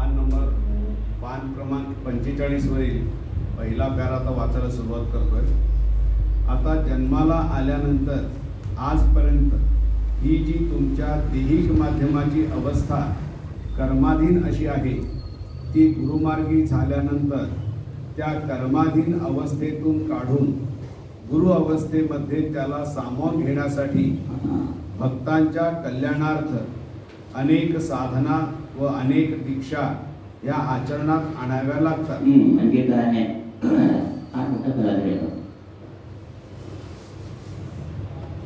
पान क्रमांक 45 वरील पहिला पॅरा आता वाचायला सुरुवात करतोय. आता जन्माला आल्यानंतर आजपर्यंत ही जी तुमच्या दैहिक माध्यमाची अवस्था कर्माधीन अशी आहे, ती गुरुमार्गी झाल्यानंतर त्या कर्माधीन अवस्थेतून काढून गुरु अवस्थेमध्ये त्याला सामावून घेण्यासाठी भक्तांच्या कल्याणार्थ अनेक साधना व अनेक दीक्षा या आचरणात आणाव्या लागतात. म्हणजे काय आहे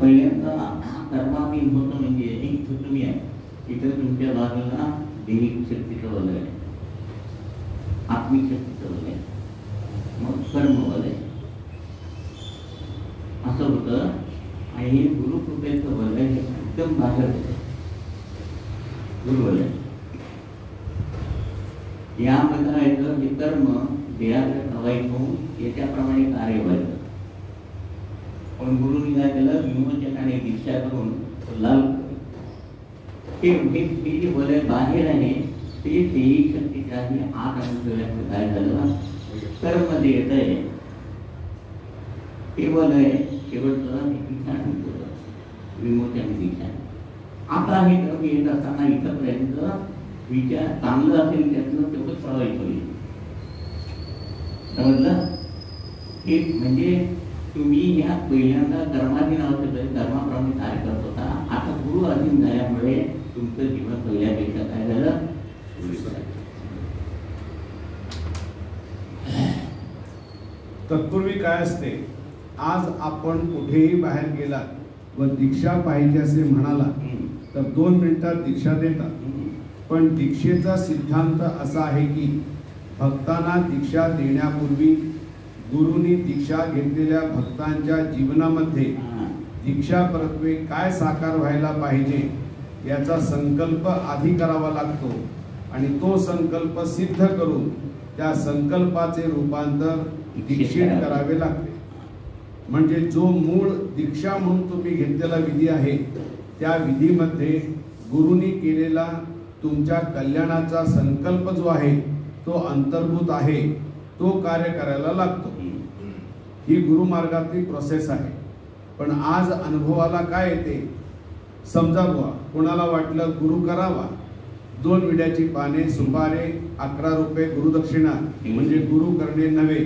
पहिल्यांदा कर्माधीन होतं म्हणजे एक तुम्ही आहे इकडे तुमच्या बाजूला दैहिक शक्तीचं वलय आहे, आत्मिक शक्तीचं वलय, मग कर्म वलय असं होतं. आणि हे गुरुकृपेचं वलय हे एकदम बाहेर होतं. गुरुवलय यामध्ये राहायचं हे कर्म देहाचं ठवायचं होऊन याच्याप्रमाणे कार्य व्हायचं. पण गुरुनी काय केलं, विमोचन आणि दीक्षा करून लाल हे जे वलय बाहेर आहे ते दैहिक शक्तीच्या आत आणून काय झालं, कर्म येत आहे ते वलय शेवटचं दीक्षा विमोचन दीक्षा. आता हे कर्म येत असताना इथंपर्यंत विचार चांगलं असेल त्यातलं तेवढंच प्रवाहित होईल. समजलं? हे म्हणजे तुम्ही ह्या पहिल्यांदा कर्माधीन अवस्थेत कर्माप्रमाणे कार्य करत होता. आता गुरु अधीन झाल्यामुळे तुमचं जीवन पहिल्यापेक्षा काय झालं, तत्पूर्वी काय असते, आज आपण कुठेही बाहेर गेलात व दीक्षा पाहिजे असे म्हणाला तर 2 मिनिटात दीक्षा देतात. पण दीक्षेचा सिद्धांत असा आहे की भक्तांना दीक्षा देण्यापूर्वी गुरुनी दीक्षा घेतलेल्या भक्तांच्या जीवनामध्ये दीक्षा परत्वे काय साकार व्हायला पाहिजे याचा संकल्प आधी करावा लागतो आणि तो संकल्प सिद्ध करून त्या संकल्पाचे रूपांतर दीक्षेत करावे लागते. म्हणजे जो मूळ दीक्षा म्हणून तुम्ही घेतलेला विधी आहे त्या विधीमध्ये गुरुनी केलेला तुमच्या कल्याणाचा संकल्प जो आहे तो अंतर्भूत आहे, तो कार्य करायला लागतो. ही गुरुमार्गातली प्रोसेस आहे. पण आज अनुभवाला काय येते, समजा बुवा कोणाला वाटलं गुरु करावा, 2 विड्याची पाने सुमारे 11 रुपये गुरुदक्षिणा म्हणजे गुरु करणे नव्हे,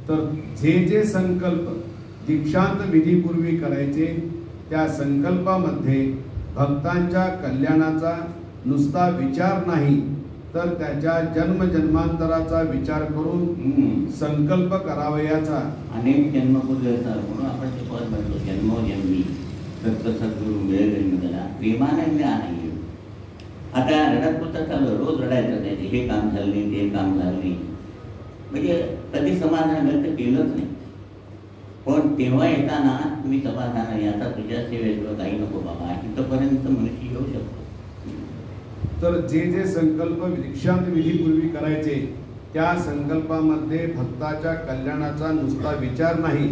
तर जे संकल्प दीक्षांत विधीपूर्वी करायचे त्या संकल्पामध्ये भक्तांच्या कल्याणाचा नुसता विचार नाही तर त्याच्या जन्मजन्मांतराचा विचार करून संकल्प करावयाचा. अनेक जन्मपूर्वी म्हणून आपण ते पद म्हणतो, जन्मोजन्मी दत्त सद्गुरू मिळेल त्याला प्रेमानंद आहे. आता रडत होता चालू, रोज रडायचं त्याचे, हे काम झालं नाही ते काम झालं नाही, म्हणजे कधी समाधान व्यक्त केलंच नाही. पण तेव्हा येताना तुम्ही समाधान याचा तुझ्या सेवेत काही नको बाबा, इथंपर्यंत मनुष्य येऊ शकतो. तर जे संकल्प दीक्षांत विधीपूर्वी करायचे त्या संकल्पामध्ये भक्ताच्या कल्याणाचा नुसता विचार नाही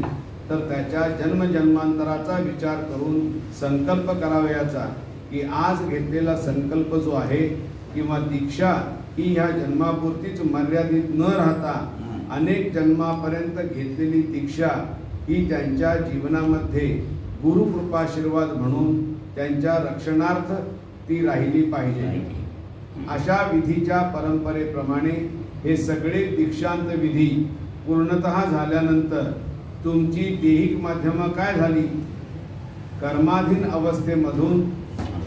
तर त्याच्या जन्मजन्मांतराचा विचार करून संकल्प करावयाचा की आज घेतलेला संकल्प जो आहे किंवा दीक्षा ही ह्या जन्मापुरतीच मर्यादित न राहता अनेक जन्मापर्यंत घेतलेली दीक्षा ही त्यांच्या जीवनामध्ये गुरुकृपाशीर्वाद म्हणून त्यांच्या रक्षणार्थ ती राहिली पाहिजे. अशा विधीच्या परंपरेप्रमाणे हे सगळे दीक्षांत विधी पूर्णतः झाल्यानंतर तुमची दैहिक माध्यमं काय झाली, कर्माधीन अवस्थेमधून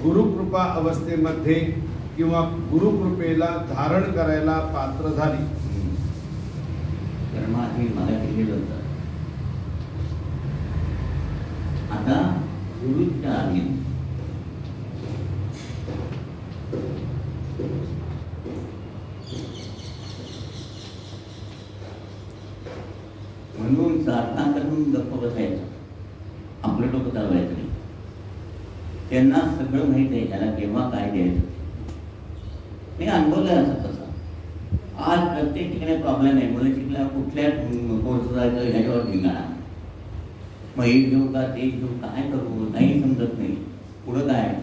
गुरुकृपा अवस्थेमध्ये किंवा गुरुकृपेला धारण करायला पात्र झाली. कर्माधीन मला केलेलं होतं, आता गुरुच्या अधीन. म्हणून साधना करून गप्प बसायचं, आपलं डोकं चालवायचं नाही. त्यांना सगळं माहित आहे त्याला केव्हा काय द्यायचं. मी अनुभवलं असं तसं. आज प्रत्येक ठिकाणी प्रॉब्लेम आहे, मुलं शिकल्या कुठल्या कोर्स जायचं ह्याच्यावर धिंगाणा, मग एक घेऊ का ते घेऊ, काय करू नाही समजत नाही, पुढं काय.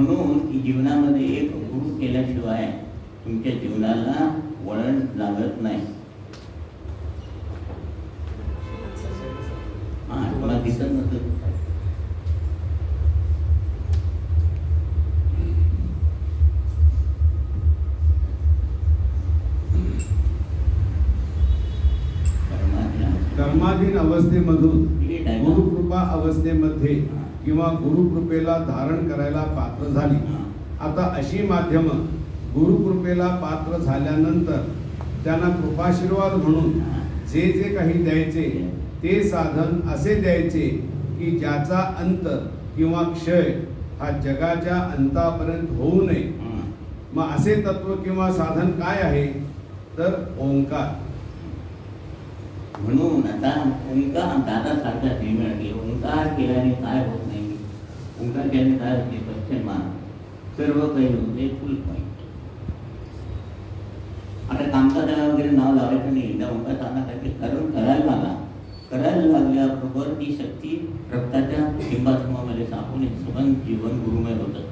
म्हणून की जीवनामध्ये एक गुरु केल्याशिवाय तुमच्या जीवनाला वळण लागत नाही. तुम्हाला दिसत नसतं. कर्माधीन अवस्थेमधून गुरुकृपा अवस्थेमध्ये किंवा गुरुकृपेला धारण करायला पात्र झाली. आता अशी माध्यमं गुरुकृपेला पात्र झाल्यानंतर त्यांना कृपाशीर्वाद म्हणून जे जे काही द्यायचे ते साधन असे द्यायचे की ज्याचा अंत किंवा क्षय हा जगाच्या अंतापर्यंत होऊ नये. मग असे तत्व किंवा साधन काय आहे तर ओंकार. म्हणून आता ओंकार दादा सारखा नेहमी ओंकार केल्याने काय होत नाही. ओंकार केल्याने काय होते पश्चिम मान सर्व काही होते फुल पॉईंट. आता कामकाजाला वगैरे नाव लावायचं नाही. एकदा ओंकार साधना काहीतरी करून करायला लागल्याबरोबर ती शक्ती रक्ताच्या बिंबासमोर सापून सुगंध जीवन गुरुमय होतं.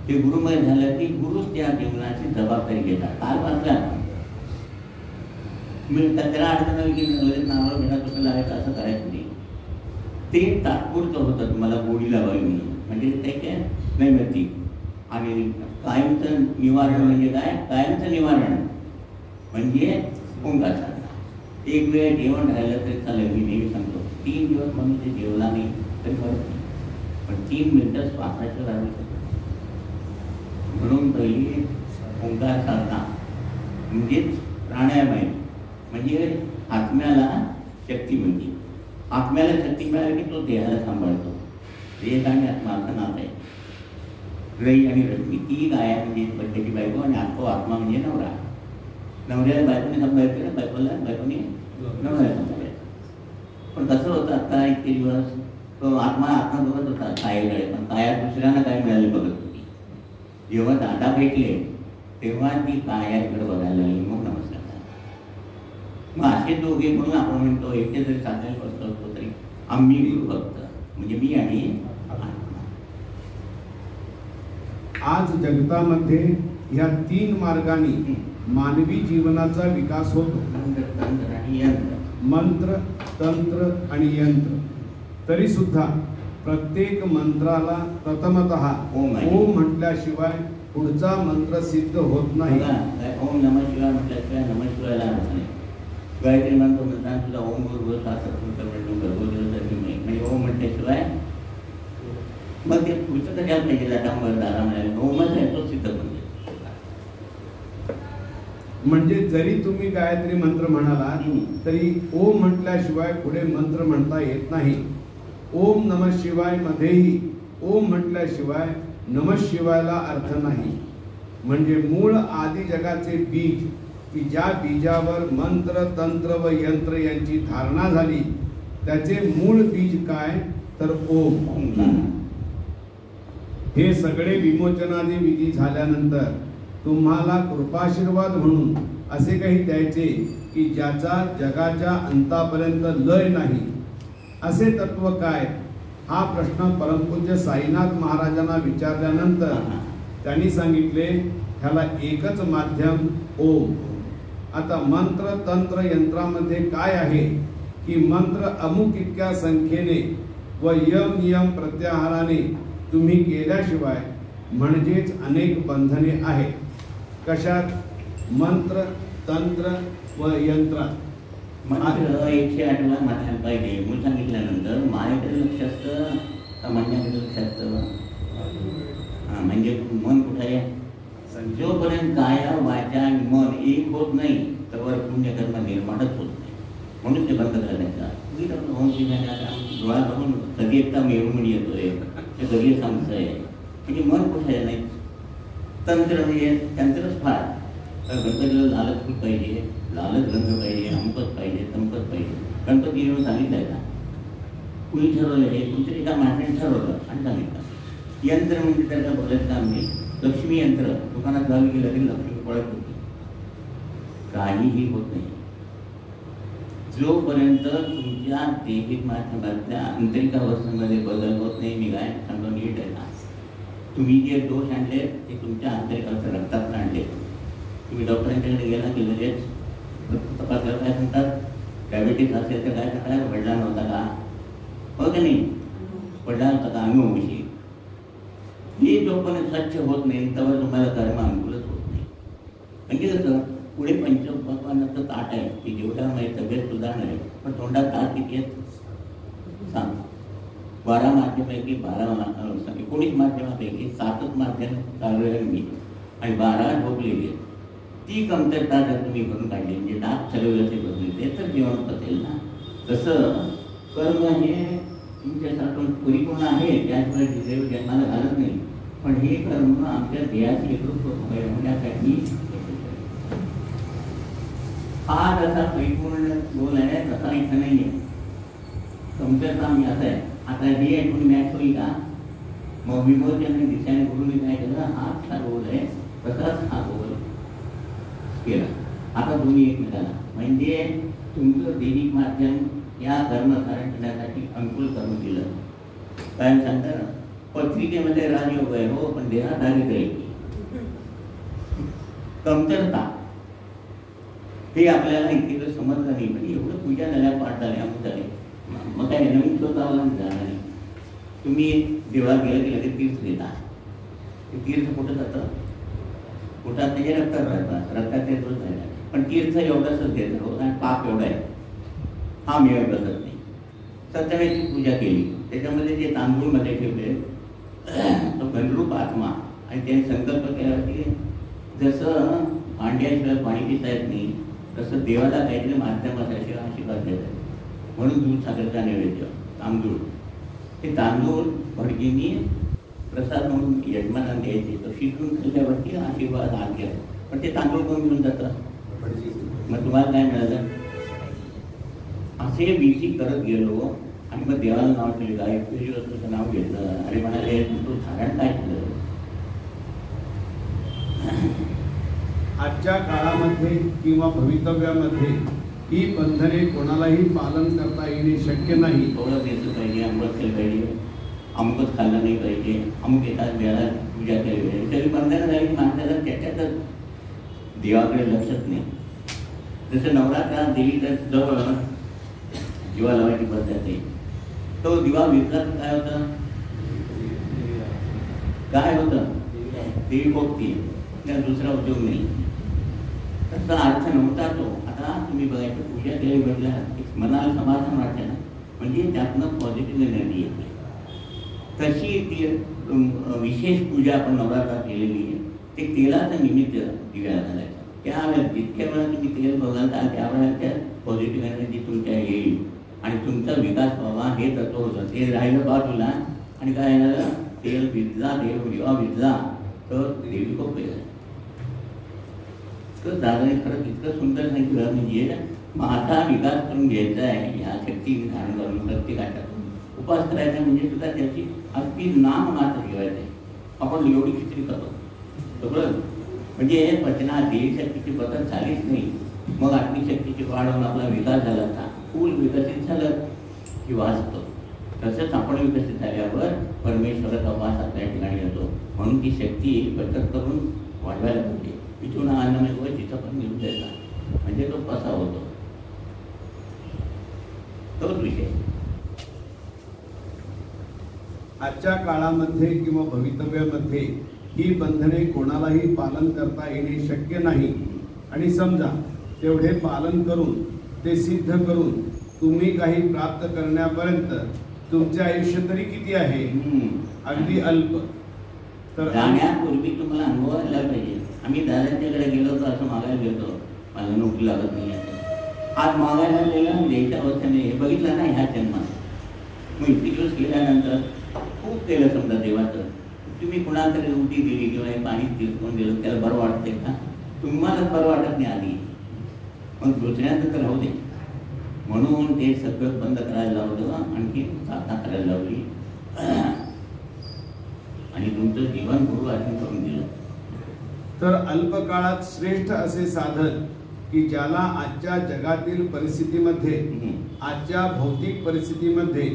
ते गुरुमय झालं की गुरुच त्या जीवनाची जबाबदारी घेतात. काल वाचला मी त्याला अडचण की नावाला भेटा कसं लावायचं असं करायचं नाही. ते तात्पुरतं होतं तुम्हाला गोडी लावावी म्हणून. म्हणजे ते काय नैमित्तिक आणि कायमचं निवारण. म्हणजे काय कायमचं निवारण म्हणजे ओंकार साधना. एक वेळ जेवण राहिलं तरी चालेल. मी नेहमी सांगतो 3 दिवस म्हणून ते जेवला नाही तरी परत नाही, पण 3 मिनिटं श्वासाचं राहू शकतो. म्हणून पहिली ओंकार साधना म्हणजेच प्राणायाम आहे. म्हणजे आत्म्याला शक्ती मिळते. आत्म्याला शक्ती मिळाली की तो देहाला सांभाळतो. देह आणि आत्माचं नातं आहे. रई आणि रश्मी ती गाया म्हणजे पद्धती बायको आणि आत्मा म्हणजे नवरा. नवऱ्याला बायकोने सांभाळायचं ना, बायकोने नवऱ्याला सांभाळायचं. पण कसं होतं आता इतके दिवस तो आत्मा बघत होता कायाकडे, पण काया दुसऱ्यांना काय मिळाले बघत होती. जेव्हा दादा भेटले तेव्हा ती काया इकडे बघायला लागली. मग नमस्कार. मग असे दोघे म्हणून आपण म्हणतो एकटे जरी साधनेला बसलो असतो तरी आम्ही गुरुभक्त म्हणजे मी आणि आज जगतामध्ये या 3 मार्गांनी मानवी जीवनाचा विकास होतो. मंत्र, तंत्र आणि यंत्र. तरी सुद्धा प्रत्येक मंत्राला प्रथमतः ओम म्हटल्याशिवाय पुढचा मंत्र सिद्ध होत नाही. ओम नमः शिवाय म्हटल्याशिवाय नमः शिवायला अर्थ नाही. गायत्री मंत्र म्हणताना सुद्धा ओम गुरु शास्त्र म्हणजे ओम म्हटल्याशिवाय मग ते पुढचं तर घ्यायला पाहिजे. लाटांबर दारा म्हणाले ओमच आहे तो सिद्ध म्हणजे. म्हणजे जरी तुम्ही गायत्री मंत्र म्हणाला तरी ओम म्हटल्याशिवाय पुढे मंत्र म्हणता येत नाही. ओम नमः शिवाय मध्येही ओम म्हटल्याशिवाय नमः शिवायला अर्थ नाही. म्हणजे मूळ आदि जगाचे बीज की ज्या बीजावर मंत्र, तंत्र व यंत्र यांची धारणा झाली त्याचे मूळ बीज काय तर ओम. हे सगळे विमोचनादी विधी झाल्यानंतर तुम्हाला कृपाशीर्वाद म्हणून असे काही द्यायचे की ज्याचा जगाच्या अंतापर्यंत लय नाही. असे तत्व काय हा प्रश्न परमपूज्य साईनाथ महाराजांना विचारल्यानंतर त्यांनी सांगितले ह्याला एकच माध्यम ओम. आता मंत्र, तंत्र, यंत्रामध्ये काय आहे की मंत्र अमुक इतक्या संख्येने व यम नियम प्रत्याहाराने तुम्ही केल्याशिवाय म्हणजेच अनेक बंधने आहेत. कशात? मंत्र, तंत्र व यंत्रात. मंत्र 108 म्हणायला पाहिजे म्हणून सांगितल्यानंतर माझ्याकडे लक्ष असतं का म्हणण्याकडे लक्ष असतं. म्हणजे मन कुठं आहे? जोपर्यंत काया वाचा आणि मन एक होत नाही तर पुण्यकर्म निर्माणच होत नाही. म्हणून ते बंद करायचं. डोळा बघून कधी एकटा मेरून येतोय ते कधी सांगतंय म्हणजे मन कुठं आहे नाही. तंत्र म्हणजे तंत्रच फार. तर गणपतीला लालच खूप पाहिजे, लालच रंग पाहिजे, अमुकच पाहिजे, तमकच पाहिजे. गणपती येऊन सांगितलंय का? कुणी ठरवलं हे? तुमच्या एका माणसाने ठरवलं आणि सांगितलं. यंत्र म्हणजे त्याला बोलायचं काम नाही. लक्ष्मी यंत्र दुकानात जाऊन गेलं तरी लक्ष्मी पळत होती. काहीही होत नाही जोपर्यंत तुमच्या दैहिक माध्यमातल्या आंतरिक अवस्थेमध्ये बदल होत नाही. मी काय सांगतो नीट आहे ना, तुम्ही जे दोष आणले ते तुमच्या आंतरिक रक्तात आणले. तुम्ही डॉक्टरांच्याकडे गेला की लगेच तपासायला काय सांगतात, डायबिटीस असेल तर काय सांगतात, पडला नव्हता का, हो का नाही, पडला नव्हता का अनुवंशी. हे जोपर्यंत स्वच्छ होत नाही तेव्हा तुम्हाला कर्म अनुकूलच होत नाही. म्हणजे कसं पुढे पंचपक्वान्नाचं ताट आहे की जेवढ्या माझी तब्येत सुधारणार आहे, पण तोंडात ताट किती आहेत सांग. 12 माध्यमापैकी 19 माध्यमापैकी 7च माध्यम चालवलेलं मी आणि 12 झोपलेली आहेत. ती कमतरता जर तुम्ही भरून काढली म्हणजे दात सगळे बदलले तर जीवन पतेल ना. तसं कर्म हे तुमच्यासारखं परिपूर्ण आहे, त्याशिवाय देव जन्माला घालत नाही. पण हे कर्म आमच्या देहाची एकरूप होण्यासाठी हा जसा परिपूर्ण गोल आहे तसा इथं नाही आहे. कमतरता मी असं आहे. आता हे ऐकून मॅच होईल का, मग विमोचन दिशाने करून काय केलं, हा असा गोल आहे तसाच हा गोल केला. आता दोन्ही एकमेकाला म्हणजे तुमचं दैनिक माध्यम या कर्मकारण करण्यासाठी अनुकूल करून दिलं. काय सांगता ना, पत्रिकेमध्ये राजयोग आहे हो, पण देहात दारिद्र्य आहे. कमतरता हे आपल्याला इतकं समजलं नाही. म्हणजे एवढं पूजा झाल्या, पाठ झाल्या, अमुक झाले, मग काय नवीन शोध जाणार नाही. तुम्ही देवळात गेलं की लगेच तीर्थ देता. ते तीर्थ कुठं जातं, पोटात त्याचे रक्तात राहतात, रक्तात ते दोष राहतात. पण तीर्थ एवढंच देत हो, आणि पाप एवढा आहे हा मेळ बसत नाही. सत्यवेळची पूजा केली, त्याच्यामध्ये जे तांदूळमध्ये ठेवले तो घनरूप आत्मा, आणि त्याने संकल्प केला की जसं भांड्याशिवाय पाणी पिता येत नाही तसं देवाला काहीतरी माध्यम असायशिवाय आशीर्वाद द्यायचा. म्हणून दूध साखरेचा नैवेद्य तांदूळ, ते तांदूळ भटजींनी प्रसाद म्हणून यजमानांना द्यायचे. तो शिजून खाल्ल्यावरती आशीर्वाद आत घ्या. पण ते तांदूळ कोण घेऊन जातं, मग तुम्हाला काय मिळालं. असे विधी करत गेलो आणि मग देवाला नाव ठेवलं, ऐकलेली वस्तूचं नाव घेतलं. अरे म्हणाले तू धारण काय केलं. आजच्या काळामध्ये किंवा भवितव्यामध्ये ही बंधने कोणालाही पालन करता येणे शक्य नाही. थोडं द्यायचं पाहिजे, अमृत केलं पाहिजे, अमुकच खाल्लं नाही पाहिजे, अमुक एकाच वेळाला पूजा केली पाहिजे. तरी बंधनं झाली माणसाला त्याच्यातच देवाकडे लक्षच नाही. जसं नवरात्रात देवीच्या जवळ दिवा लावायची पद्धत आहे. तो दिवा विकला काय होतं, काय होतं, देवी भक्ती, त्या दुसरा उद्योग नाही. तसा अर्थ नव्हता तो. आता तुम्ही बघायचं पूजा केली म्हटल्या मनाला समाधान वाटते ना, म्हणजे त्यातनं पॉझिटिव्ह एनर्जी येते. तशी ती विशेष पूजा आपण नवरात्रात केलेली आहे. ते तेलाचं निमित्त दिव्याला घालायचं. त्यावेळेला जितक्या वेळा तुम्ही तेल बघाल त्यावेळेला त्या पॉझिटिव्ह एनर्जी तुमच्या येईल आणि तुमचा विकास व्हावा हे तत्व होतं. ते राहिलं बाजूला आणि काय झालं, तेल भिजला, देव दिवा भिजला तर देवी खूप वेळ तर दादाने खरंच इतकं सुंदर सांगितलं. म्हणजे माझा विकास करून घ्यायचा आहे, या शक्ती धारण करून प्रत्येकाच्या उपास करायचा म्हणजे सुद्धा त्याची अगदी नाम मात्र ठेवायचं आहे. आपण एवढी खिचडी करतो सगळं, म्हणजे पचना देहशक्तीची बदल झालीच नाही. मग अग्निशक्तीची वाढ होऊन आपला विकास झाला होता, फूल विकसित झालं की वास होतो. तसंच आपण विकसित झाल्यावर परमेश्वराचा वास आपल्या ठिकाणी येतो. म्हणून ती शक्ती बचत करून वाढवायला पाहिजे. इथून अन्नमय व तिथं पण मिळून द्यायचा, म्हणजे तो कसा होतो तोच विषय. आजच्या काळामध्ये किंवा भवितव्यामध्ये ही बंधने कोणालाही पालन करता येणे शक्य नाही. आणि समजा तेवढे पालन करून ते सिद्ध करून तुम्ही काही प्राप्त करण्यापर्यंत तुमचे आयुष्य तरी किती आहे, अगदी अल्प. तर जाण्यापूर्वी तुम्हाला अनुभवायला पाहिजे. आम्ही दादाच्याकडे गेलो होतो, असं मागायला गेलो, मला नोकरी लागत नाही आहे, आज मागायला गेलं द्यायच्या अवस्थेने हे बघितलं नाही ह्या जन्मात. मग इतके दिवस गेल्यानंतर खूप केलं समजा देवाचं. तुम्ही कुणाला तरी उलटी दिली किंवा हे पाणी तिरकून दिलं, त्याला बरं वाटतंय का, तुम्हालाच बरं वाटत नाही आधी, मग दुसऱ्यांचं तर राहू दे. म्हणून ते सगळं बंद करायला लावलं, आणखी साधना करायला लावली आणि तुमचं जीवन गुरु आठवण करून दिलं. तर अल्पकाळात श्रेष्ठ असे साधन की ज्याला आजच्या जगातील परिस्थितीमध्ये, आजच्या भौतिक परिस्थितीमध्ये,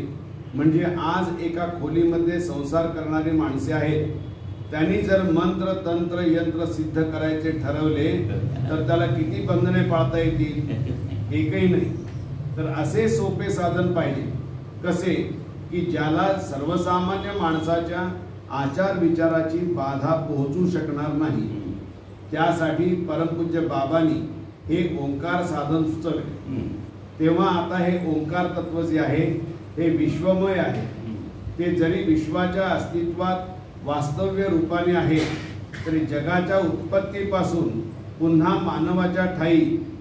म्हणजे आज एका खोलीमध्ये संसार करणारी माणसे आहेत त्यांनी जर मंत्र तंत्र यंत्र सिद्ध करायचे ठरवले तर त्याला किती बंधने पाळता येतील? एकही नाही. तर असे सोपे साधन पाहिजे. कसे की ज्याला सर्वसामान्य माणसाच्या आचार विचाराची बाधा पोहोचू शकणार नाही. त्यासाठी परमपूज्य बाबांनी हे ओंकार साधन सुचवले. तेव्हा आता हे ओंकार तत्व जे आहे हे विश्वमय आहे. ते जरी विश्वाच्या अस्तित्वात वास्तव्य रूपाने आहे तरी जगाच्या उत्पत्तीपासून पुन्हा मानवाच्या ठाई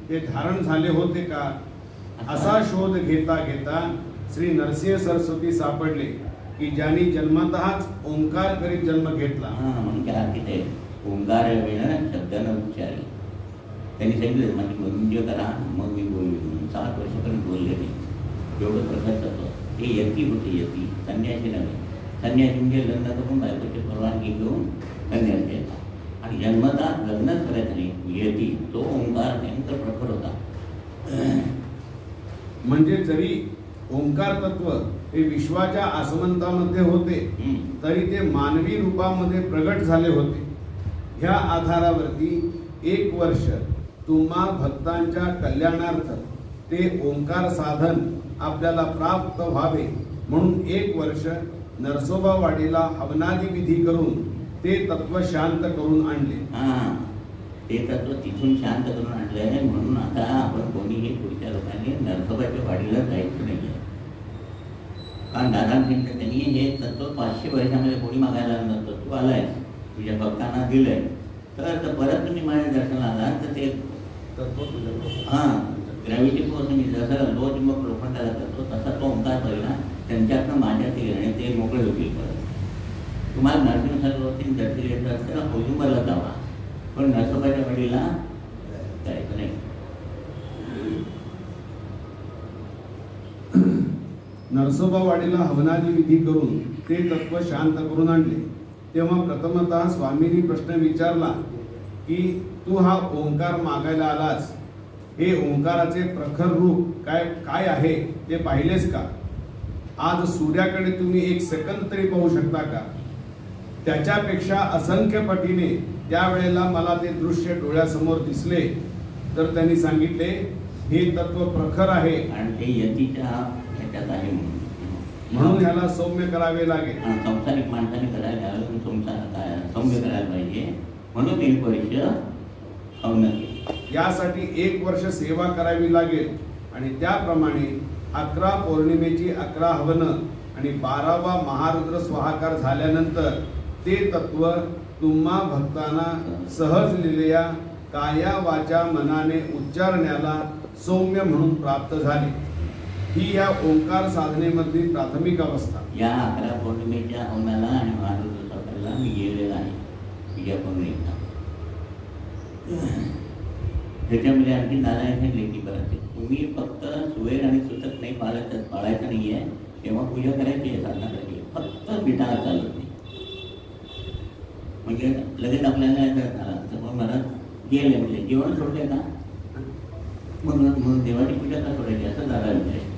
ते धारण झाले होते का असा शोध घेता घेता श्री नरसिंह सरस्वती सापडले की ज्यांनी जन्मतःच ओंकार करीत जन्म घेतला. म्हणून त्या तिथे ओंकार वेळेला शब्दानं उच्चारले. त्यांनी सांगितलं माझी मंज करा मग मी बोलले म्हणून 7 वर्षापर्यंत बोलले नाही. एवढं प्रगत तत्व. ते यती होते. यती संन्यासी नव्हे. संन्यासी म्हणजे लग्न करून बायकोची परवानगी घेऊन संन्यास घ्यायचा आणि जन्मता लग्नच करायचं नाही. यती तो ओंकार नेमकं प्रखर होता. म्हणजे जरी ओंकार तत्व हे विश्वाच्या आसमंतामध्ये होते तरी ते मानवी रूपामध्ये प्रगट झाले होते. ह्या आधारावरती 1 वर्ष तुम्हा भक्तांच्या कल्याणार्थ ते ओंकार साधन आपल्याला प्राप्त व्हावे म्हणून 1 वर्ष नरसोबावाडीला हवनादी विधी करून ते तत्व शांत करून आणले. ते तत्व तिथून शांत करून आणलंय. म्हणून आता आपण कोणीही पुढच्या लोकांनी नरसोबाच्या वाडीला जायचं नाही आहे. कारण दादांनी त्यांनी हे तत्व 500 वर्षामध्ये कोणी मागायला नव्हतं. तू आलाय तुझ्या भक्तांना दिलंय तर परत तुम्ही माझ्या दर्शनाला आला तर ते तत्व ग्रॅव्हिटी फोर्स मी जसं लोह चुंबक लोखंडाला करतो तसा तो ओंकार पहिला त्यांच्यातनं माझ्यात येणे ते मोकळे होतील. परत तुम्हाला नरसिंह सरस्वती दर्शन येत असतं औदुंबरला जावा पण नरसोबाच्या वाडीला जायचं नाही. नरसोबावाडीला हवनादी विधी करून ते तत्व शांत करून आणले. तेव्हा प्रथमतः स्वामींनी प्रश्न विचारला की तू हा ओंकार मागायला आलास हे ओंकाराचे प्रखर रूप काय आहे ते पाहिलेस का? आज सूर्याकडे तुम्ही 1 सेकंद तरी पाहू शकता का? त्याच्यापेक्षा असंख्य पटीने त्यावेळेला मला ते दृश्य डोळ्यासमोर दिसले. तर त्यांनी सांगितले हे तत्व प्रखर आहे आणि ते यतीच्या ह्याच्यात आहे म्हणून ह्याला सौम्य करावे लागेल. संसारिक माणसाने करायला सौम्य करायला पाहिजे म्हणून 1 वर्ष हवन. यासाठी 1 वर्ष सेवा करावी लागेल आणि त्याप्रमाणे 11 पौर्णिमेची 11 हवन आणि 12वा महारुद्र स्वाहाकार झाल्यानंतर ते तत्व तुम्हा भक्तांना सहज लिहिलेल्या काया वाचा मनाने उच्चारण्याला सौम्य म्हणून प्राप्त झाले. ही या ओंकार साधनेमधली प्राथमिक अवस्था. या 11 पौर्णिमेच्या हवनाला आणि महारुद्र स्वाहाकारला मी गेलेला आहे. या पौर्णिमेला त्याच्यामध्ये आणखी नारायण सांगितले की बरं तुम्ही फक्त सुवेर आणि सुतक नाही पाळायचं नाही आहे. तेव्हा पूजा करायची आहे साधना करायची आहे. फक्त बिटाळा चालत नाही. म्हणजे लगेच आपल्याला झाला तर मग मला गेले म्हणजे जेवण सोडले का मग देवाची पूजा का सोडायची असं झाला विचार.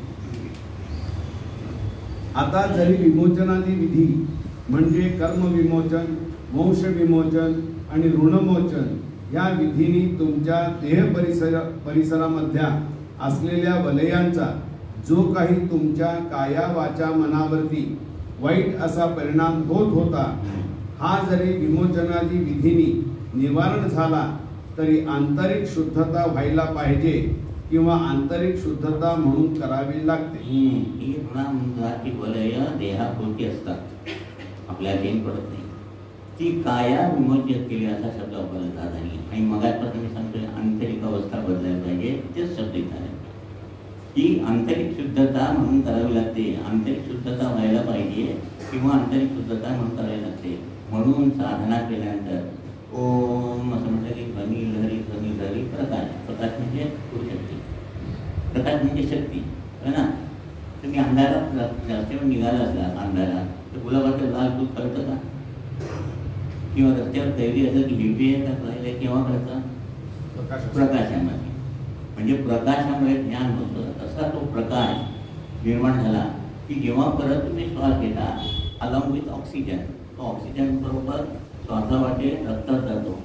आता जरी विमोचनादी विधी म्हणजे कर्म विमोचन वंश विमोचन आणि ऋणमोचन या विधींनी तुमच्या देह परिसरामधल्या असलेल्या वलयांचा जो काही तुमच्या काया वाचा मनावरती वाईट असा परिणाम होत होता हा जरी विमोचनादी विधींनी निवारण झाला तरी आंतरिक शुद्धता व्हायला पाहिजे किंवा आंतरिक शुद्धता म्हणून करावी लागते. ही ऋणाची वलय देहापुरती असतात आपल्याला काही पडत नाही. ती काया विमोचित केली असा शब्द वापरला जात नाही. आणि मगापासून मी सांगतोय आंतरिक अवस्था बदलायला पाहिजे तेच शब्द इथं आहे. ही आंतरिक शुद्धता म्हणून करावी लागते. आंतरिक शुद्धता व्हायला पाहिजे किंवा आंतरिक शुद्धता म्हणून करावी लागते. म्हणून साधना केल्यानंतर ओम असं म्हटलं की ध्वनी लहरी प्रकाश. प्रकाश म्हणजे शक्ती. प्रकाश म्हणजे शक्ती है ना. तुम्ही अंधारात रस्त्यावर निघाला असला अंधारात तर गुलाबाचं लाल दूध कळतं का? किंवा रस्त्यावर कैरी असं की हिरवी आहे का राहिले केव्हा कळतं? प्रकाशामध्ये. म्हणजे प्रकाशामुळे ज्ञान होतं. तसा तो प्रकाश निर्माण झाला की जेव्हा परत तुम्ही श्वास घेता अलॉंग विथ ऑक्सिजन तो ऑक्सिजन बरोबर तो असा वाटे रक्तात जातो.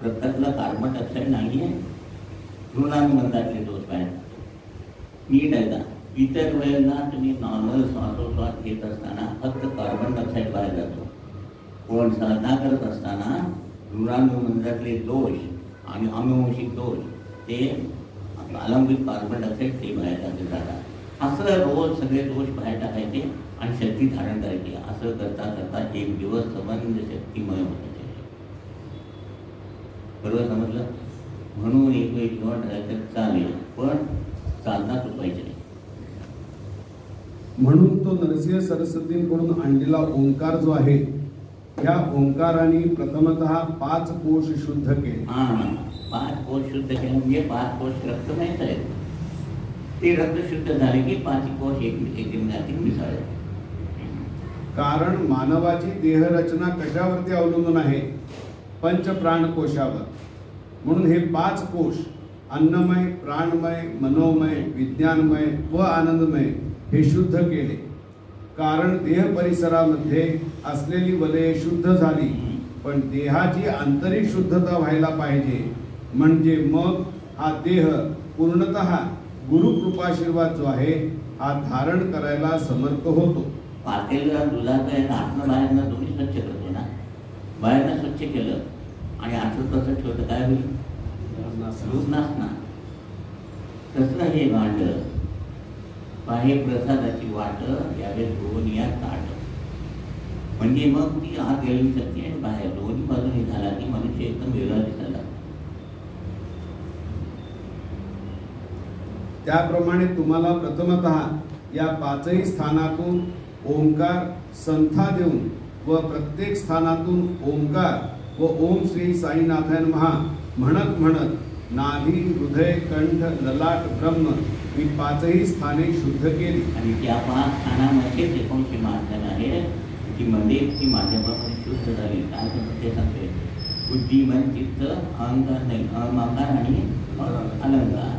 रक्तातला कार्बन डायऑक्साईड नाही आहे, ऋणानुबंधातले दोष बाहेर जातो. नीट आहे का? इतर वेळेला तुम्ही नॉर्मल श्वासोश्वास घेत असताना फक्त कार्बन डायऑक्साईड बाहेर जातो, पण साधना करत असताना ऋणानुबंधातले दोष आणि अनुवंशिक दोष ते अलंबित कार्बन डायऑक्साईड ते बाहेर टाकले जातात. असं रोज सगळे दोष बाहेर टाकायचे आणि शक्ती धारण करायची. असं करता करता एक दिवस संबंध शक्तिमय होते. बरोबर समजलं? म्हणून एक वेळ जेवण राहायचं चालेल, पण साधना चुकवायची नाही. म्हणून तो नरसिंह सरस्वतींकडून आणलेला ओंकार जो आहे, या ओंकाराने प्रथमतः 5 कोश शुद्ध केले. 5 कोश शुद्ध केले म्हणजे 5 कोश रक्त माहीत आहेत. ते रक्त शुद्ध झाले की 5 कोश एकमेकांत मिसळले. कारण मानवाची देहरचना कशावरती अवलंबून आहे? पंचप्राणकोशावर. म्हणून हे 5 कोश अन्नमय, प्राणमय, मनोमय, विज्ञानमय व आनंदमय हे शुद्ध केले. कारण देह परिसरामध्ये असलेली वलये शुद्ध झाली, पण देहाची आंतरिक शुद्धता व्हायला पाहिजे. म्हणजे मग हा देह पूर्णतः गुरुकृपाशीर्वाद जो आहे हा धारण करायला समर्थ होतो. पातेला दुधाचं आतनं बाहेरनं दोन्ही स्वच्छ करतो ना. बाहेरनं स्वच्छ केलं आणि आतलं तसं ठेवतं, काय होईल? दूध नासणार. तसं हे भांड बाहेर प्रसादाची वाट यावेळेस दोन्ही या ताट, म्हणजे मग ती आत गेली शकते आणि बाहेर दोन्ही बाजूने झाला की मनुष्य एकदम वेगळा दिसायला. त्याप्रमाणे तुम्हाला प्रथमतः या 5ही स्थानातून ओंकार संथा देऊन व प्रत्येक स्थानातून ओंकार व ओम श्री साईनाथाय नमः म्हणत म्हणत नाभी, हृदय, कंठ, ललाट, ब्रह्म ही 5ही स्थाने शुद्ध केली. आणि त्या 5 स्थानामध्ये 19 माध्यम आहे की मध्ये ती माध्यमामध्ये शुद्ध झाली. काय ते सांगते? बुद्धी, मन, चित्त, अहंकार नाही, अहंकार आणि अलंकार.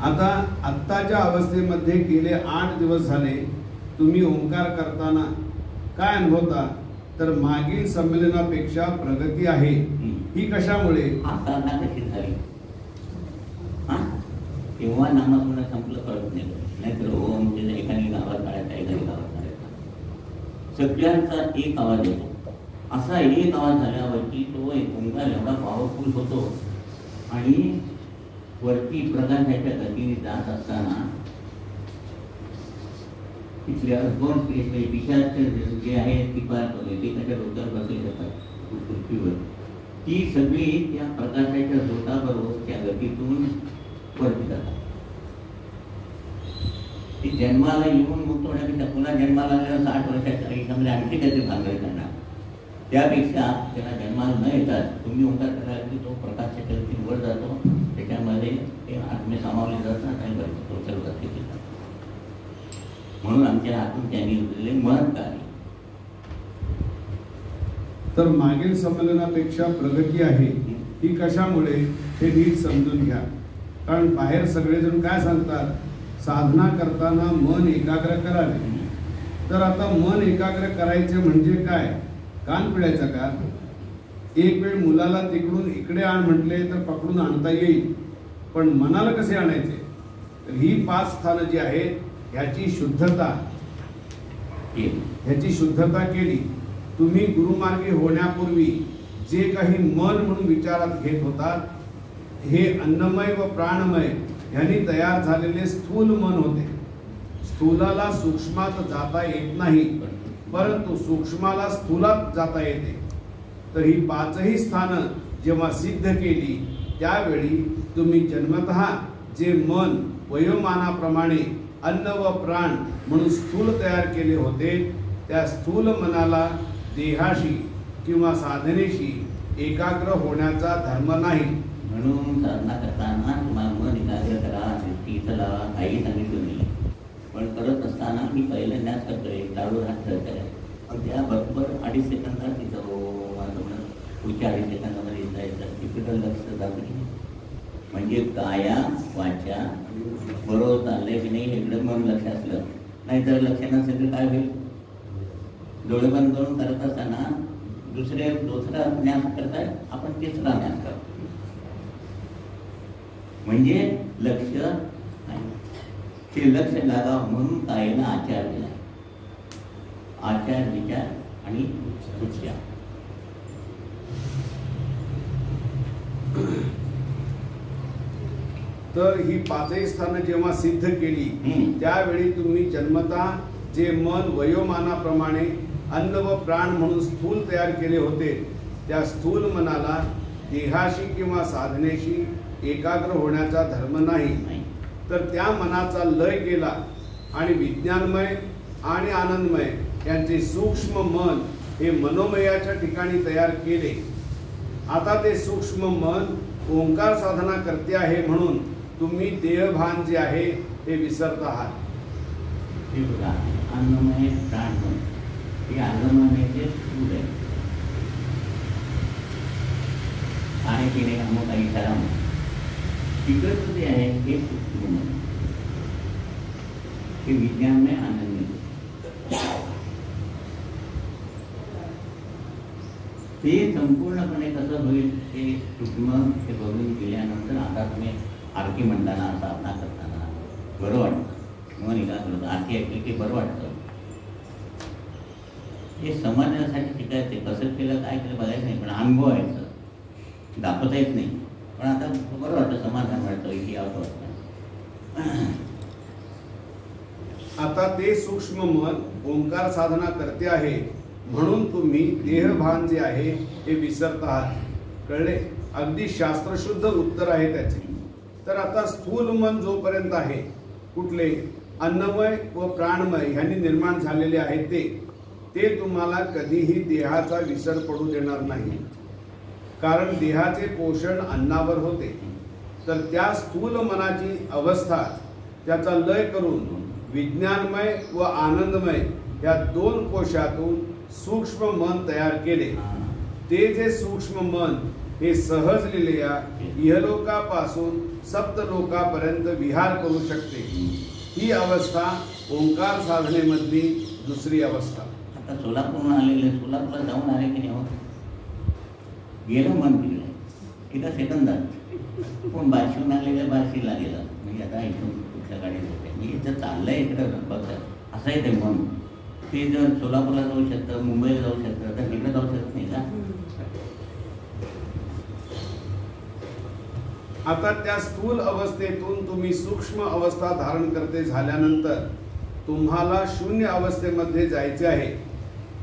आता आत्ताच्या अवस्थेमध्ये गेले 8 दिवस झाले तुम्ही ओंकार करताना काय अनुभवता? तर मागील संमेलनापेक्षा प्रगती आहे. ही कशामुळे? साधना कशी झाली? तेव्हा नामस्मरण संपलं कळत नाही. नाहीतर ओम एकाने गावात काढायचा, एकाने गावात काढायचा. सगळ्यांचा एक आवाज येतो. असा एक आवाज झाल्यावरती तो एक ओंकार एवढा पॉवरफुल होतो आणि वरती प्रकाशाच्या गतीने जात असताना तिथल्या 2 पिशाच जे आहे ती पाहतो ते त्याच्या डोक्यावर बसले जातात पृथ्वीवर. ती सगळी त्या प्रकाशाच्या झोताबरोबर त्या गतीतून वरती जातात. ती जन्माला येऊन मुक्त होण्यापेक्षा पुन्हा जन्माला आलेल्या 60 वर्षाच्या आयुष्यामध्ये आणखी काहीतरी भांगड करणार. त्यापेक्षा त्याला जन्माला न येतात तुम्ही ओंकार करायला की तो प्रकाशाच्या गतीवर जातो, त्याच्यामध्ये ते आत्मे सामावले जातात आणि डोक्यावर गती घेतात. म्हणून आमच्या हातून त्यांनी दिलेले महत् कार्य. तर मागील संमेलनापेक्षा प्रगती आहे. ही कशामुळे हे नीट समजून घ्या. कारण बाहेर सगळेजण काय सांगतात? साधना करताना मन एकाग्र करावे. तर आता मन एकाग्र करायचे म्हणजे काय? कान पिळायचा का? एक वेळ मुलाला तिकडून इकडे आण म्हटले तर पकडून आणता येईल, पण मनाला कसे आणायचे? तर ही 5 स्थानं जी आहेत ह्याची शुद्धता केली. तुम्ही गुरुमार्गी होण्यापूर्वी जे काही मन म्हणून विचारात घेत होतात हे अन्नमय व प्राणमय यांनी तयार झालेले स्थूल मन होते. स्थूलाला सूक्ष्मात जाता येत नाही, परंतु सूक्ष्माला स्थूलात जाता येते. तर ही 5ही स्थानं जेव्हा सिद्ध केली त्यावेळी तुम्ही जन्मतः जे मन वयोमानाप्रमाणे अन्न व प्राण म्हणून स्थूल तयार केले होते त्या स्थूल मनाला देहाशी किंवा साधनेशी एकाग्र होण्याचा धर्म नाही. म्हणून साधना करताना तुम्हाला मन एकाग्र करा, दृष्टी लावा, काही सांगितलं नाही. पण करत असताना मी पहिल्यांदाच करतोय, चालू हात ठेवतोय, पण त्याबरोबर 2.5 सेकंदात तिथं पुढच्या 2.5 सेकंदामध्ये जायचं तिकडं लक्ष जात नाही. म्हणजे काया वाचा बरोबर चाललंय की नाही इकडं मन लक्ष असलं, नाहीतर लक्ष नसेल तर काय होईल? डोळे बंद करून करत असताना दुसरा न्यास करताय, आपण तिसरा न्यास करतो. म्हणजे लक्ष नाही, ते लक्ष लागावं म्हणून कायला आचार दिला. आचार, विचार आणि उच्चार. तर ही पाचही स्थानं जेव्हा सिद्ध केली त्यावेळी तुम्ही जन्मता जे मन वयोमानाप्रमाणे अन्न व प्राण म्हणून स्थूल तयार केले होते, त्या स्थूल मनाला देहाशी किंवा साधनेशी एकाग्र होण्याचा धर्म नाही. तर त्या मनाचा लय केला आणि विज्ञानमय आणि आनंदमय यांचे सूक्ष्म मन हे मनोमयाच्या ठिकाणी तयार केले. आता ते सूक्ष्म मन ओंकार साधना करते आहे म्हणून तुम्ही देहभान जे आहे ते विसरत आहात. हे बघा, अन्नमय प्राणमय हे अन्नमयाचे स्थूल आहे. आणि तिने अमुक काही करा तिकडचं जे आहे हे सूक्ष्म मन, हे विज्ञानमय आनंदमय. ते संपूर्णपणे कसं होईल ते सूक्ष्म हे बघून गेल्यानंतर आता तुम्ही आरती म्हणताना साधना करताना बरं वाटतं. मन एकाग्र आरती ऐकली की बरं वाटतं. हे समजण्यासाठी शिकायचं, कसं केलं काय केलं बघायचं नाही, पण अनुभवायचं. दाखवता येत नाही, पण आता बरं वाटतं, समाधान वाटतं, इतिहास वाटतं. आता ते सूक्ष्म मन ओंकार साधना करते आहे म्हणून तुम्ही देहभान जे आहे हे विसरत आहात. कळले? अगदी शास्त्रशुद्ध उत्तर आहे त्याचे. तर आता स्थूल मन जोपर्यंत आहे, कुठले अन्नमय व प्राणमय ह्यांनी निर्माण झालेले आहे ते तुम्हाला कधीही देहाचा विसर पडू देणार नाही. कारण देहाचे पोषण अन्नावर होते. तर त्या स्थूल मनाची अवस्था त्याचा लय करून विज्ञानमय व आनंदमय या दोन कोशातून सूक्ष्म मन तयार केले. ते जे सूक्ष्म मन हे सहज लिलेल्या इहलोकापासून सप्तलोकापर्यंत विहार करू शकते. ही अवस्था ओंकार साधनेमधली दुसरी अवस्था. आता सोलापूरहून आलेले, सोलापूरला जाऊन आले की नाही, गेलं मन तिकडे एका सेकंदात. पण बार्शीहून आलेल्या बार्शीला गेलं, म्हणजे आता इथून कुठल्या गाडीत होते, मी इथं चाललंय इकडं बघत असं आहे ते मन. ते जर सोलापूरला जाऊ शकतं, मुंबईला जाऊ शकतं, तर तिकडे जाऊ शकत नाही का? आता त्या स्थूल अवस्थेतून तुम्ही सूक्ष्म अवस्था धारण करते झाल्यानंतर तुम्हाला शून्य अवस्थेमध्ये जायचे आहे.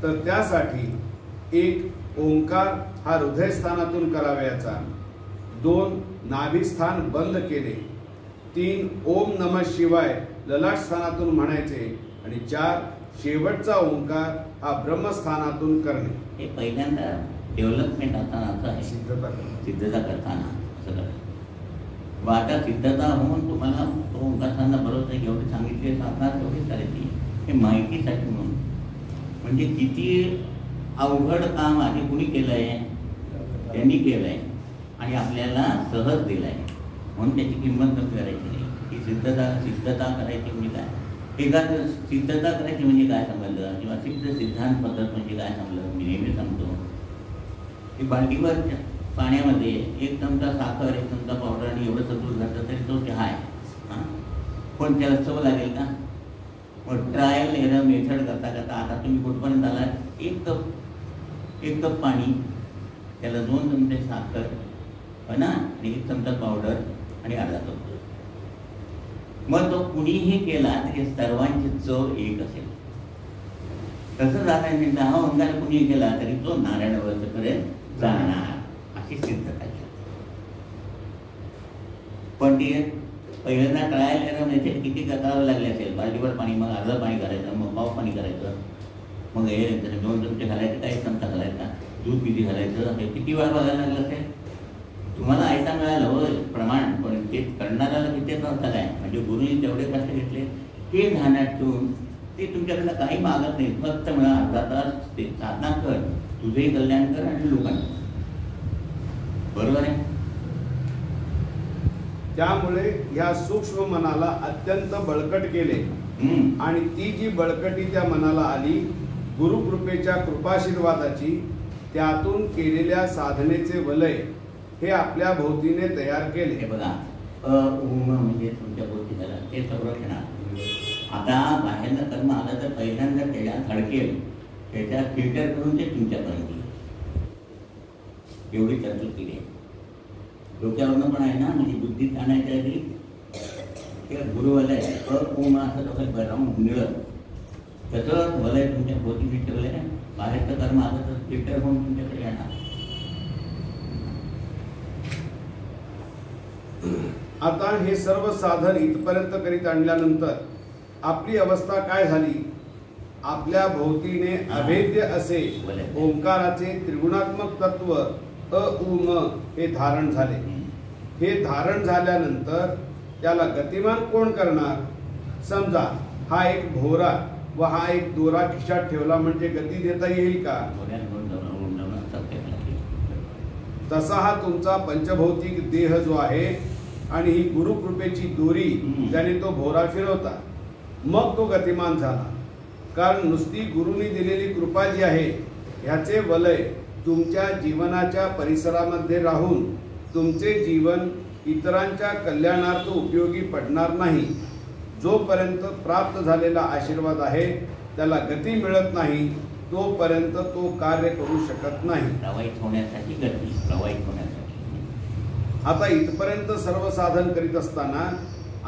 तर त्यासाठी एक ओंकार हा हृदयस्थानातून करावयाचा, 2 नाभिस्थान बंद केले, 3 ओम नमः शिवाय ललाट स्थानातून म्हणायचे आणि 4 शेवटचा ओंकार हा ब्रह्मस्थानातून करणे. हे पहिल्यांदा डेव्हलपमेंट असतानाचं आहे, सिद्धता करताना असं करायचं. व आता सिद्धता होऊन तुम्हाला ओंकारांना बरोबर एवढी सांगितली साधना तेवढीच करायची. हे माहितीसाठी म्हणून, म्हणजे किती अवघड काम आधी कुणी केलं आहे, त्यांनी केलं आहे आणि आपल्याला सहज दिलं आहे म्हणून त्याची किंमत कमी करायची नाही. ही सिद्धता करायची म्हणजे काय, एखादं सिद्धता करायची म्हणजे काय समजलं, किंवा सिद्धांत पद्धत म्हणजे काय समजलं. मी नेहमी सांगतो की बाल्टीवर पाण्यामध्ये 1 चमचा साखर, 1 चमचा पावडर आणि एवढं दूध घातलं तरी तो चहा आहे. पण त्याला चव लागेल का? मग ट्रायल एरर मेथड करता करता आता तुम्ही कुठपर्यंत आला, 1 कप पाणी, त्याला 2 चमचे साखर हो ना, आणि 1 चमचा पावडर आणि अर्धा कप दूध. मग तो कुणीही केला तरी सर्वांची चव एक असेल. तसंच आता 10 ओंकार कुणीही केला तरी तो नारायण अवस्थेपर्यंत जाणार, अशी सिद्धता. पण ती पहिल्यांदा ट्रायल एरर मेथड किती करावं लागले असेल. बाल्टीवर पाणी, मग अर्धं पाणी करायचं, मग पाव पाणी करायचं, मग हे 2 चमचे घालायचे का 1 चमचा घालायचा, दूध किती घालायचं, हे किती वेळ बघायला लागलं असेल. तुम्हाला ऐका मिळालं हो प्रमाण, पण ते करणाऱ्याला किती त्रास झाला आहे. म्हणजे गुरुनी तेवढे कष्ट घेतले, ते ध्यानात ठेवून ते तुमच्याकडनं काही मागत नाही. फक्त मला अर्धा तास ते साधना कर, तुझंही कल्याण कर आणि लोकांचं. बरोबर आहे. त्यामुळे ह्या सूक्ष्म मनाला अत्यंत बळकट केले आणि ती जी बळकटी त्या मनाला आली गुरुकृपेच्या कृपाशीर्वादाची त्यातून केलेल्या साधनेचे वलय हे आपल्या भोवतीने तयार केले. हे बघा, म्हणजे तुमच्या भोवती झालं ते संरक्षण. आता बाहेरनं कर्म आलं तर पहिल्यांदा त्याच्यात अडकेल, त्याच्यात फिल्टर करून ते तुमच्यापर्यंत येईल. एवढी तरतूद केली आहे. डोक्यावरनं पण आहे ना, म्हणजे बुद्धीत आणायच्या आधी ते गुरुवलय ओम असं डोक्यात बरं मिळत त्याचं वलय तुमच्या भोवती ठेवलं आहे. बाहेरचं कर्म आलं तर फिल्टर होऊन तुमच्याकडे येणार. आता हे सर्व साधन इथपर्यंत करीत आणल्यानंतर आपली अवस्था काय झाली? आपल्या भोवतीने अभेद्य असे ओंकाराचे त्रिगुणात्मक तत्व उम हे धारण झाले. हे धारण झाल्यानंतर त्याला गतिमान कोण करणार? समजा हा एक भोवरा व हा एक दोरा खिशात ठेवला म्हणजे गती देता येईल का? तसा हा तुमचा पंचभौतिक देह जो आहे आणि ही गुरुकृपेची दोरी त्याने तो भोवरा फिरवता, मग तो गतिमान झाला. कारण नुसती गुरुनी दिलेली कृपा जी आहे ह्याचे वलय तुमच्या जीवनाच्या परिसरामध्ये राहून तुमचे जीवन इतरांच्या कल्याणार्थ उपयोगी पडणार नाही. जोपर्यंत प्राप्त झालेला आशीर्वाद आहे त्याला गती मिळत नाही तोपर्यंत तो कार्य करू शकत नाही. प्रवाहित होण्यासाठी गती, प्रवाहित होण्यासाठी. आता इथपर्यंत सर्व साधन करीत असताना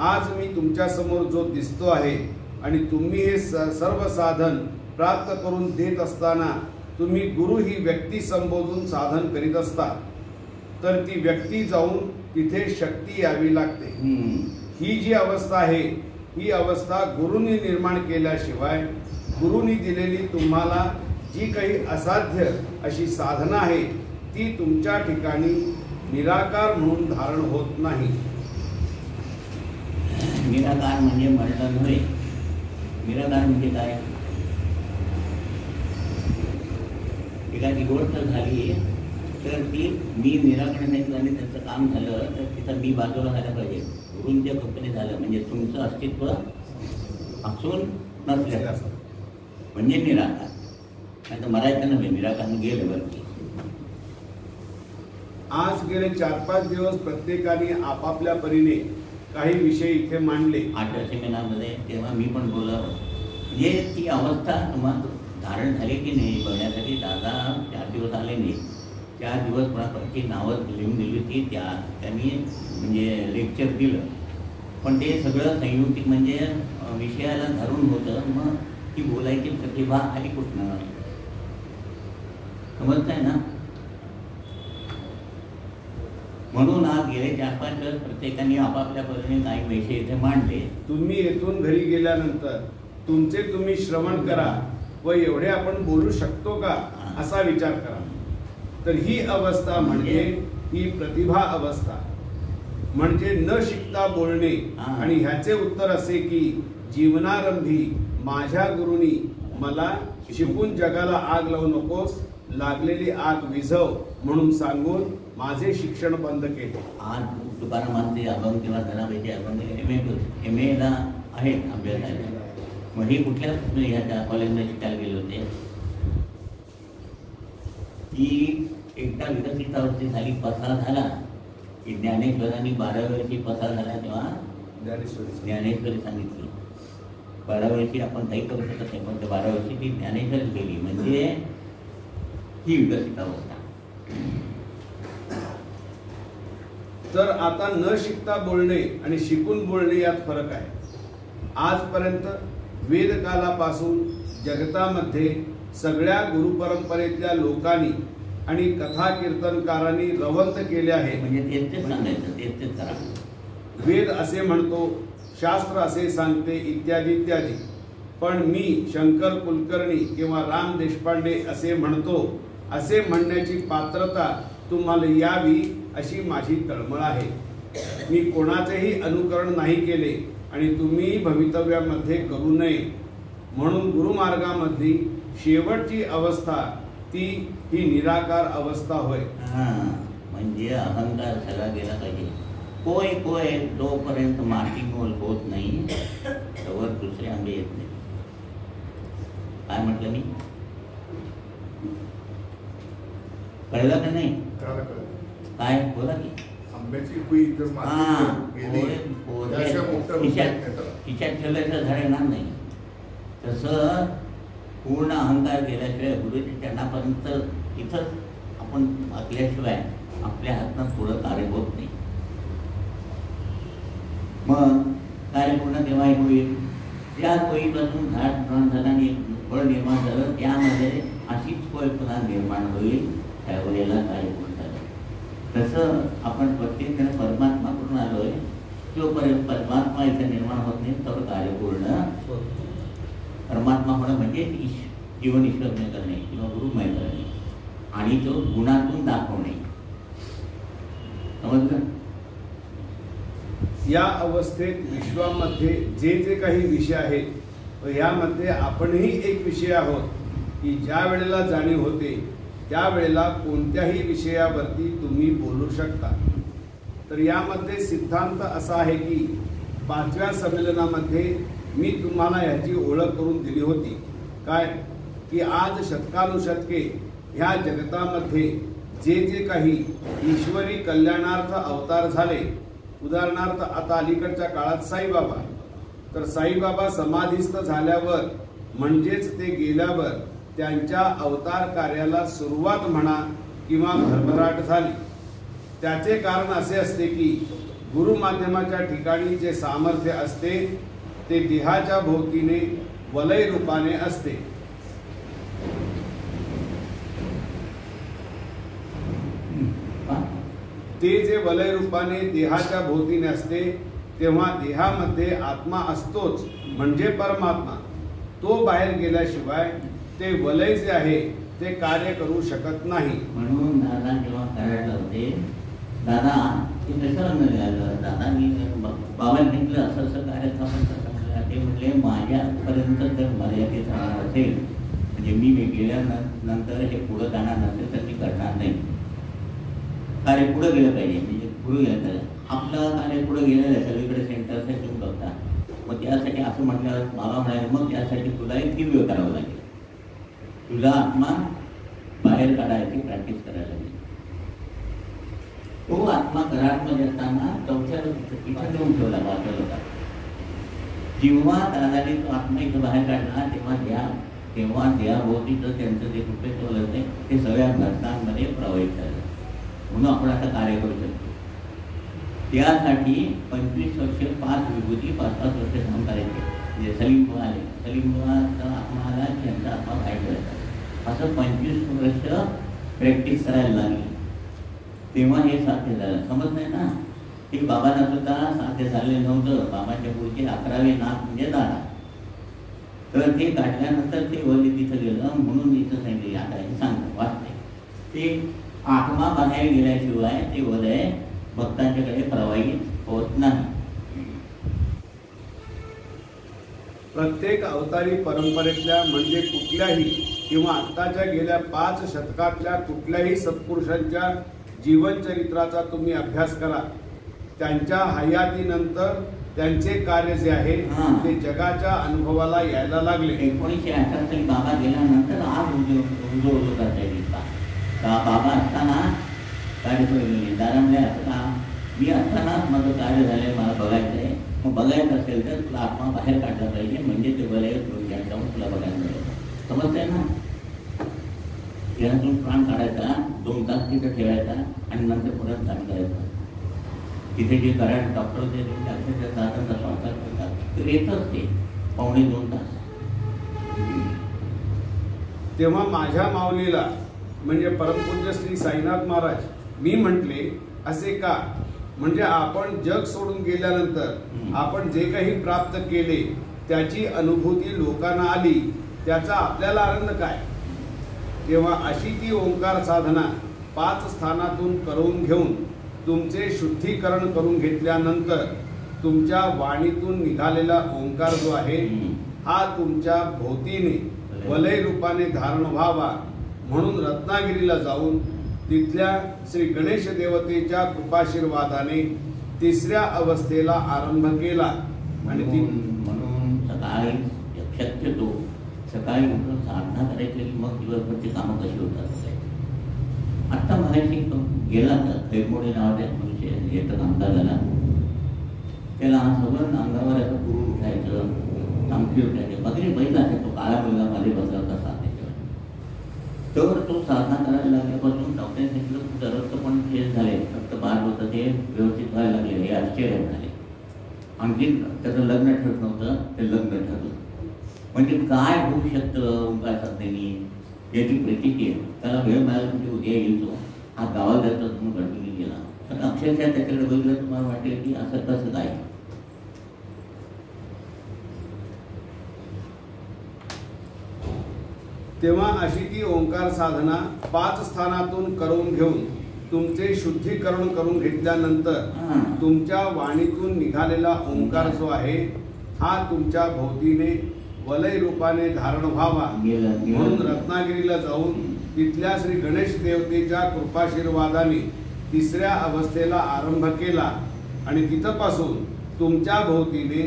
आज मी तुमच्या समोर जो दिसतो आहे आणि तुम्ही हे सर्व साधन प्राप्त करून देत असताना तुम्ही गुरु ही व्यक्ती संबोधून साधन करीत असता, तर ती व्यक्ती जाऊन तिथे शक्ती यावी लागते. ही जी अवस्था आहे ही अवस्था गुरुनी निर्माण केल्याशिवाय गुरुनी दिलेली तुम्हाला जी काही असाध्य अशी साधना आहे ती तुमच्या ठिकाणी निराकार म्हणून धारण होत नाही. निराकार म्हणजे म्हणलं नव्हे. निराकार म्हणजे काय? एखादी गोष्ट झाली तर ती मी निराकरण नाही आणि त्याचं काम झालं तर तिथं मी बाजूला व्हायला पाहिजे. गुरूंच्या कृपेने झालं म्हणजे तुमचं अस्तित्व असून नसल्याचं म्हणजे निराकार. नाही तर मरायचं नव्हे, निराकार गेलं वरती. आज गेले 4-5 दिवस प्रत्येकाने आपापल्या परीने काही विषय इथे मांडले. 8व्या सेमिनारमध्ये तेव्हा मी पण बोललो. म्हणजे ती अवस्था तुम्हाला धारण झाली की नाही बघण्यासाठी दादा 4 दिवस आले नाही. 4 दिवस कोणाकडची नावं लिहून दिली होती त्यांनी म्हणजे लेक्चर दिलं, पण ते सगळं संयुक्तिक म्हणजे विषयाला धरून होतं. मग ती बोलायची प्रतिभा आली कुठनं? समजताय ना? म्हणून आज गेले 4-5 दिवस प्रत्येकाने आपापल्या परीने काही विषय इथे मांडले. तुम्ही येथून घरी गेल्यानंतर तुमचे तुम्ही श्रवण करा व एवढे आपण बोलू शकतो का असा विचार करा. तर ही अवस्था म्हणजे ही प्रतिभा अवस्था, म्हणजे न शिकता बोलणे. आणि ह्याचे उत्तर असे की जीवनारंभी माझ्या गुरुनी मला शिकून जगाला आग लावू नकोस, लागलेली आग विझव म्हणून सांगून माझे शिक्षण बंद केले. आज तुकारामांचे अभंग किंवा धनाबाईचे अभंग MA ला आहेत अभ्यासाला. मग हे कुठल्या ह्याच्या कॉलेजला शिकायला गेले होते. ती एकदा विकसित अवस्थेत झाली, पसार झाला की ज्ञानेश्वरांनी 12व्या वर्षी पसार झाला तेव्हा ज्ञानेश्वरी सांगितली. 12व्या वर्षी आपण काही करू शकत नाही, पण 12व्या वर्षी ती ज्ञानेश्वरी केली म्हणजे ही विकसित अवस्था. तर आता न शिकता बोलणे आणि शिकून बोलणे यात फरक आहे. आजपर्यंत वेदकालापासून जगतामध्ये सगळ्या गुरुपरंपरेतल्या लोकांनी आणि कथा कीर्तनकारांनी रवंत केले आहे. म्हणजे तेच सांगायचं, तेच करा. वेद असे म्हणतो, शास्त्र असे सांगते, इत्यादी इत्यादी. पण मी शंकर कुलकर्णी किंवा राम देशपांडे असे म्हणतो असे म्हणण्याची पात्रता तुम्हाला यावी अशी माझी तळमळ आहे. मी कोणाचेही अनुकरण नाही केले आणि तुम्ही भवितव्यामध्ये करू नये. म्हणून गुरुमार्गामधली शेवटची अवस्था ती ही निराकार अवस्था होय. म्हणजे अहंकार सगळा गेला पाहिजे. कोय कोय जोपर्यंत माती मोल होत नाही तोवर दुसरे आंबे येत नाही. काय म्हटलं मी? कळलं का नाही? कळालं कळलं. काय बोला की? आंब्याची कुई जर माती गेली त्याशिवाय मोठं रूप येत नाही त्याला. खिशात ठेवल्याचं झाड येणार नाही. तसं पूर्ण अहंकार गेल्याशिवाय गुरुच्या चरणापर्यंत इथं आपण वाकल्याशिवाय आपल्या हातनं थोडं कार्य होत नाही. मग कार्य पूर्ण तेव्हा होईल त्या कोळीपासून झाड निर्माण झालं आणि फळ निर्माण झालं, त्यामध्ये अशीच फळ पुन्हा निर्माण होईल, त्यावेळेला कार्य पूर्ण झालं. तसं आपण प्रत्येक जण परमात्मा करून आलोय, जोपर्यंत परमात्मा इथे निर्माण होत नाही तर कार्य पूर्ण. परमात्मा होणं म्हणजे जीवन ईश्वरमय करणे किंवा गुरुमय करणे आणि तो गुणातून दाखवणे. समजलं? या अवस्थेत विश्वामध्ये जे जे काही विषय आहेत यामध्ये आपणही एक विषय आहोत की ज्या वेळेला जाणीव होते त्यावेळेला कोणत्याही विषयावरती तुम्ही बोलू शकता. तर यामध्ये सिद्धांत असा आहे की 5व्या संमेलनामध्ये मी तुम्हाला याची ओळख करून दिली होती. काय की आज शतकानुशतके ह्या जगतामध्ये जे जे काही ईश्वरी कल्याणार्थ अवतार झाले, उदाहरणार्थ आता अलीकडच्या काळात साईबाबा, तर साईबाबा समाधीस्थ झाल्यावर म्हणजेच ते गेल्यावर त्यांच्या अवतार कार्याला सुरुवात म्हणा किंवा भरभराट झाली. त्याचे कारण असे असते की गुरु माध्यमाच्या ठिकाणी जे सामर्थ्य असते ते देहाच्या भोवतीने वलय रूपाने असते. ते जे वलय रूपाने देहाच्या भोवतीने असते तेव्हा देहामध्ये आत्मा असतोच म्हणजे परमात्मा. तो बाहेर गेल्याशिवाय ते वलय जे आहे ते कार्य करू शकत नाही. म्हणून दादा जेव्हा करायला होते, दादा ते कसं मिळालं, दादा मी बाबांनी म्हटलं असं असं कार्य आपण कसं, ते म्हटले माझ्यापर्यंत जर मर्यादित राहणार असेल, म्हणजे मी गेल्यानंतर हे पुढं जाणार नसेल तर मी करणार नाही. कार्य पुढं गेलं पाहिजे, म्हणजे पुढं गेलं पाहिजे. आपलं कार्य पुढं गेलेलं आहे, सगळीकडे सेंटर्स आहे, तुम्ही बघता. मग त्यासाठी असं म्हटलं बाबा म्हणाले मग त्यासाठी तुला एक दिव्य करावं लागेल, तुझा आत्मा बाहेर काढायची प्रॅक्टिस करायला लागेल. तो आत्मा घरामध्ये असताना चौथ्या इथं देऊन ठेवला वाचवला होता. जेव्हा दादाने तो आत्मा इथं बाहेर काढला तेव्हा देहाभोवतीचं त्यांचं जे कुठे ठेवलं होते ते सगळ्या घटनांमध्ये प्रवाहित झालं. म्हणून आपण आता कार्य करू शकतो. त्यासाठी 25 वर्ष 5 विभूती 5-5 वर्ष काम करायचे. म्हणजे सलीम आले, सलीमचा आत्मा आला त्यांचा आत्मा बाहेर करायचा. असं 25 वर्ष प्रॅक्टिस करायला लागली, तेव्हा हे साध्य झालं. समज नाही ना, की बाबांना सुद्धा साध्य झालेलं नव्हतं. बाबांच्या पुढचे 11वे नाथ म्हणजे दादा. तर ते काढल्यानंतर ते वली तिथं गेलं, म्हणून इथं सांगितले आता हे सांगतो वाचते. ते आत्मा बाहेर गेल्याशिवाय ते वलय भक्तांच्याकडे प्रवाहित होत नाही. प्रत्येक अवतारी परंपरेतल्या म्हणजे कुठल्याही किंवा आत्ताच्या गेल्या 5 शतकातल्या कुठल्याही सत्पुरुषांच्या जीवनचरित्राचा तुम्ही अभ्यास करा. त्यांच्या हयातीनंतर त्यांचे कार्य जे आहे ते जगाच्या अनुभवाला यायला लागले. 1978 बाबा गेल्यानंतर आज उजवलं करता का बाबा असताना कार्य केले. दादा म्हणजे असं का मी असतानाच माझं कार्य झालंय, मला बघायचं आहे. मग बघायचं असेल तर तुला आत्मा बाहेर काढला पाहिजे, म्हणजे ते बलय जाऊन तुला बघायला मिळेल. समजतंय ना? यातून प्राण काढायचा, 2 तास तिथं ठेवायचा आणि नंतर परत दान करायचं. तिथे जे करायला डॉक्टर होते ते दादांचा संसार करतात, तर येतच ते 1.5-2 तास. तेव्हा माझ्या माऊलीला म्हणजे परमपूज्य श्री साईनाथ महाराज मी म्हटले असे का, म्हणजे आपण जग सोडून गेल्यानंतर आपण जे काही प्राप्त केले त्याची अनुभूती लोकांना आली, त्याचा आपल्याला आनंद काय. तेव्हा अशी ती ओंकार साधना 5 स्थानातून करून घेऊन तुमचे शुद्धीकरण करून घेतल्यानंतर तुमच्या वाणीतून निघालेला ओंकार जो आहे हा तुमच्या भोवतीने वलय रूपाने धारण व्हावा म्हणून रत्नागिरीला जाऊन तिथल्या श्री गणेश देवतेच्या कृपाशीर्वादाने 3ऱ्या अवस्थेला आरंभ केला. आणि म्हणून सकाळी शक्यतो सकाळी उठून साधना करायची, मग दिवसभरची कामं कशी होतात. आत्ता मगाशी गेला तर खैरमोडी नावाचा मनुष्य येतं अंदाजाला, त्याला सगळं अंगावर असं पुरून उठायचं, चांगली उठायचे, वगैरे बैठला तो काळा मुलगा मध्ये बसला होता साधनेच्या. तर तो साधना करायला लागल्यापासून डॉक्टरने सांगितलं तुझं रक्त पण चेंज झाले, रक्त बाद होतं ते व्यवस्थित व्हायला लागले, हे आश्चर्य झाले. आणखी त्याचं लग्न ठरत नव्हतं, ते लग्न ठरलं. म्हणजे काय होऊ शकतं ओंकार साधनेनी याची प्रतीक आहे. त्याला वेळ मिळाला म्हणजे उद्या येईल तो, हा गावाला जातो म्हणून गडबडीने गेला. तर अक्षरशः त्याच्याकडे बघितलं तुम्हाला वाटेल की असं तसंच आहे. तेव्हा अशी ती ओंकार साधना 5 स्थानातून करून घेऊन तुमचे शुद्धीकरण करून घेतल्यानंतर तुमच्या वाणीतून निघालेला ओंकार जो आहे हा तुमच्या भोवतीने वलय रूपाने धारण व्हावा म्हणून रत्नागिरीला जाऊन तिथल्या श्री गणेश देवतेच्या कृपाशीर्वादाने 3ऱ्या अवस्थेला आरंभ केला आणि तिथपासून तुमच्या भोवतीने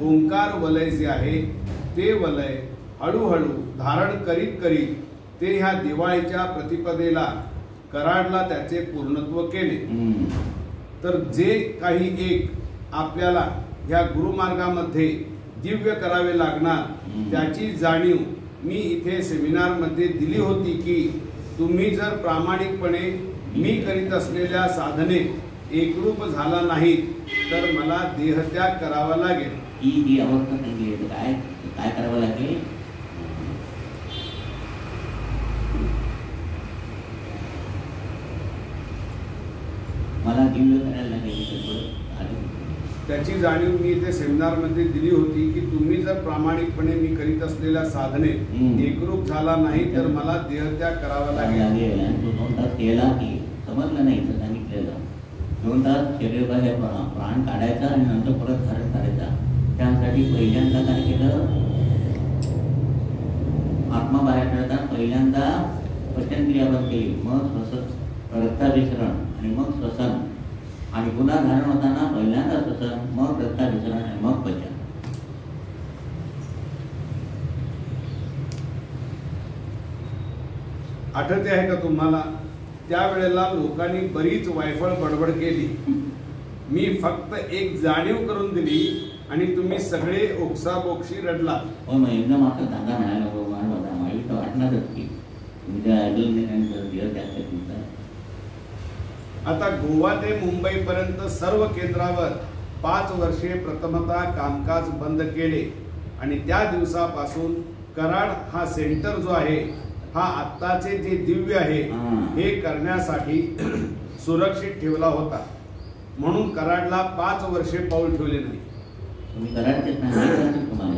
ओंकार वलय जे आहे ते वलय हळूहळू धारण करीत करीत ते ह्या दिवाळीच्या प्रतिपदेला कराडला त्याचे पूर्णत्व केले. तर जे काही एक आपल्याला ह्या गुरुमार्गामध्ये दिव्य करावे लागणार त्याची जाणीव मी इथे सेमिनारमध्ये दिली होती की तुम्ही जर प्रामाणिकपणे मी करीत असलेल्या साधनेत एकरूप झाला नाही तर मला देहत्याग करावा लागेल. ही जी अवस्था सांगली काय काय करावं लागेल? मला दिव्य करायला लागेल. त्याची जाणीव मी इथे सेमिनारमध्ये दिली होती की तुम्ही जर प्रामाणिकपणे मी करीत असलेल्या साधनेत एकरूप झाला नाही तर मला देहत्याग करावा लागेल. तो 2 तास केला की समजलं नाही तर सांगितलेलं 2 तास शरीराबाहेर प्राण काढायचा आणि नंतर परत धारण करायचा. त्यासाठी पहिल्यांदा काय केलं, आत्मा बाहेर काढताना पहिल्यांदा पचनक्रिया बंद केली, मग रक्ताभिसरण आणि मग श्वसन, आणि पुन्हा धारण होताना पहिल्यांदा श्वसन, मग रक्ताभिसरण आणि मग पचन. आठवते आहे का तुम्हाला त्यावेळेला लोकांनी बरीच वायफळ बडबड केली. मी फक्त एक जाणीव करून दिली आणि तुम्ही सगळे ओक्साबोक्षी रडला. हो मग एकदम असं धागा मिळाला भगवान होता मला तर वाटणारच की तुमच्या ऐकून दिवस जास्त तुमचा. आता गोवा ते मुंबई पर्यंत सर्व केंद्रावर 5 वर्षे प्रथमतः कामकाज बंद केले आणि त्या दिवसापासून कराड हा सेंटर जो आहे हा आत्ताचे जे दिव्य आहे हे करण्यासाठी सुरक्षित ठेवला होता. म्हणून कराडला 5 वर्षे पाऊल ठेवले नाही. तुम्ही कराडचे तुम्हाला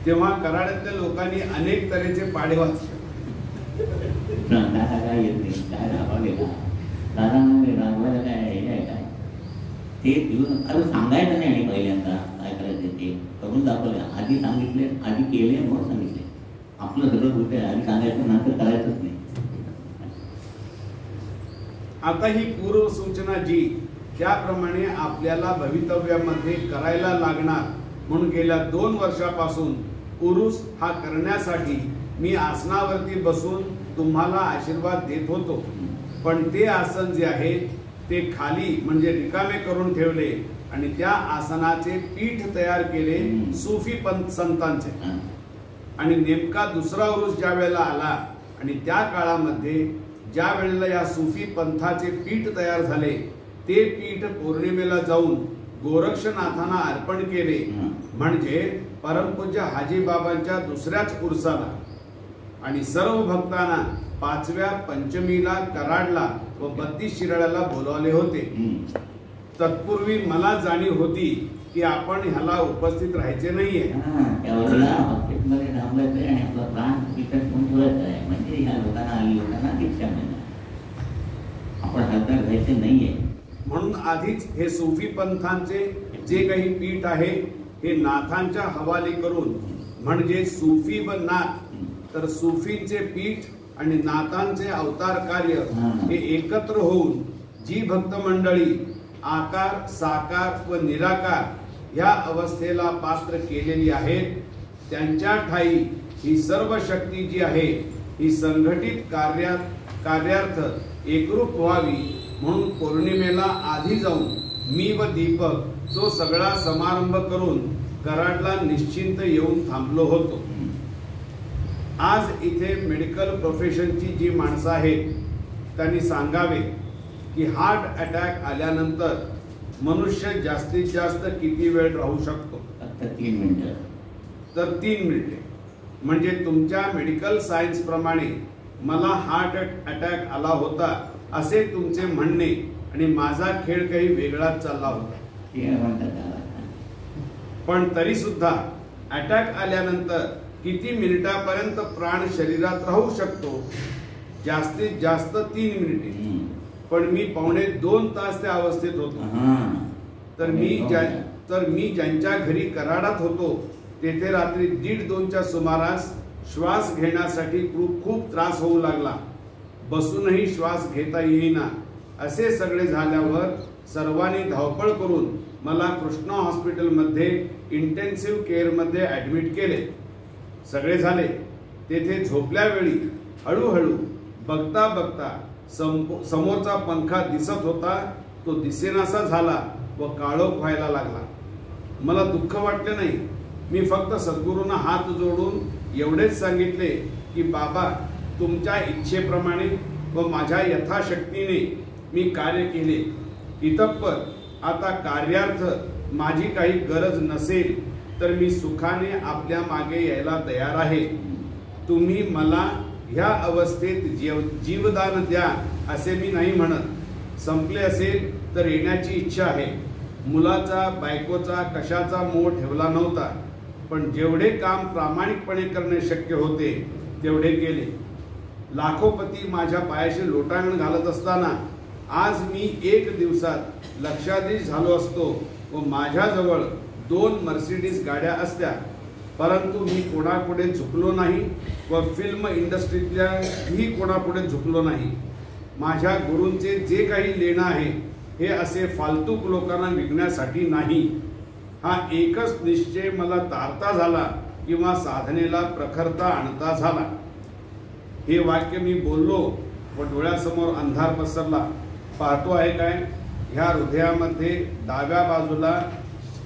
तेव्हा कराडातल्या लोकांनी अनेक तऱ्हेचे पाडे वाचले. काय येत नाही, काय राबवलेला राबवायला काय हे आहे काय ते घेऊन अरे सांगायचं नाही. आणि पहिल्यांदा काय करायचं ते करून दाखवलं. आधी सांगितले, आधी केले, मग सांगितले. आपलं सगळं होते आधी सांगायचं नंतर करायचंच नाही. आता ही पूर्व सूचना जी त्याप्रमाणे आपल्याला भवितव्यामध्ये करायला लागणार म्हणून गेल्या 2 वर्षापासून उरूस हा करण्यासाठी मी आसनावरती बसून तुम्हाला आशीर्वाद देत होतो. पण ते आसन जे आहे ते खाली म्हणजे रिकामे करून ठेवले आणि त्या आसनाचे पीठ तयार केले सुफी पंथ संतांचे. आणि नेमका दुसरा उरूस ज्या वेळेला आला आणि त्या काळामध्ये ज्या वेळेला या सुफी पंथाचे पीठ तयार झाले ते पीठ पौर्णिमेला जाऊन गोरक्षनाथांना अर्पण केले. म्हणजे परमपूज्य हाजीबाबांच्या दुसऱ्याच उरसाला आणि सर्व भक्तांना 5व्या पंचमीला कराडला व 32 शिराळ्याला बोलावले होते. तत्पूर्वी मला जाणीव होती की आपण ह्याला उपस्थित राहायचे नाहीये. म्हणजे ह्या लोकांना आली लोकांना दीक्षा मिळणार, आपण हातात घ्यायचे नाहीये. म्हणून आधीच हे सुफी पंथांचे जे काही पीठ आहे हे नाथांच्या हवाली करून म्हणजे सुफी व नाथ तर सुफींचे पीठ आणि नाथांचे अवतार कार्य हे एकत्र होऊन जी भक्त मंडळी आकार साकार व निराकार या अवस्थेला पात्र केलेली आहेत त्यांच्या ठाई ही सर्व शक्ती जी आहे ही संघटित कार्यार्थ एकरूप व्हावी म्हणून पौर्णिमेला आधी जाऊन मी व दीपक तो सगळा समारंभ करून कराडला निश्चिंत येऊन थांबलो होतो. आज इथे मेडिकल प्रोफेशनची जी माणसं आहेत त्यांनी सांगावे की हार्ट अटॅक आल्यानंतर मनुष्य जास्तीत जास्त किती वेळ राहू शकतो? फक्त 3 मिनिटं. तर 3 मिनिटे. म्हणजे तुमच्या मेडिकल सायन्स प्रमाणे मला हार्ट अटॅक आला होता असे तुमचे म्हणणे आणि माझा खेळ काही वेगळाच चालला होता. पण तरी सुद्धा अटॅक आल्यानंतर किती मिनिटापर्यंत प्राण शरीरात राहू शकतो? जास्तीत जास्त 3 मिनिटे. पण मी 1.5-2 तास त्या अवस्थेत होतो. तर मी ज्यांच्या घरी कराडात होतो तेथे रात्री 1:30-2च्या सुमारास श्वास घेण्यासाठी खूप त्रास होऊ लागला. बसूनही श्वास घेता येईना. असे सगळे झाल्यावर सर्वांनी धावपळ करून मला कृष्णा हॉस्पिटलमध्ये इंटेन्सिव्ह केअरमध्ये ऍडमिट केले. सगळे झाले. तेथे झोपल्यावेळी हळूहळू बघता बघता समोरचा पंखा दिसत होता तो दिसेनासा झाला व काळोख व्हायला लागला. मला दुःख वाटले नाही. मी फक्त सद्गुरूंना हात जोडून एवढेच सांगितले की बाबा तुमच्या इच्छेप्रमाणे व माझ्या यथाशक्तीने मी कार्य केले. इतप्पर आता कार्यार्थ माझी काही गरज नसेल तर मी सुखाने आपल्या मागे यायला तयार आहे. तुम्ही मला ह्या अवस्थेत जीवदान द्या असे मी नाही म्हणत. संपले असेल तर येण्याची इच्छा आहे. मुलाचा बायकोचा कशाचा मोह ठेवला नव्हता. पण जेवढे काम प्रामाणिकपणे करणे शक्य होते तेवढे केले. लाखोपती माझ्या पायाशी लोटांगण घालत असताना आज मी 1 दिवसात लक्षाधीश झालो असतो व माझ्याजवळ 2 मर्सिडीज गाड्या असत्या. परंतु मी कोणापुढे झुकलो नाही व फिल्म इंडस्ट्रीतल्याही कोणापुढे झुकलो नाही. माझ्या गुरूंचे जे काही लेणं आहे हे असे फालतूक लोकांना विकण्यासाठी नाही. हा एकच निश्चय मला तारता झाला किंवा साधनेला प्रखरता आणता झाला. हे वाक्य मी बोललो व डोळ्यासमोर अंधार पसरला. पाहतो आहे काय? ह्या हृदयामध्ये डाव्या बाजूला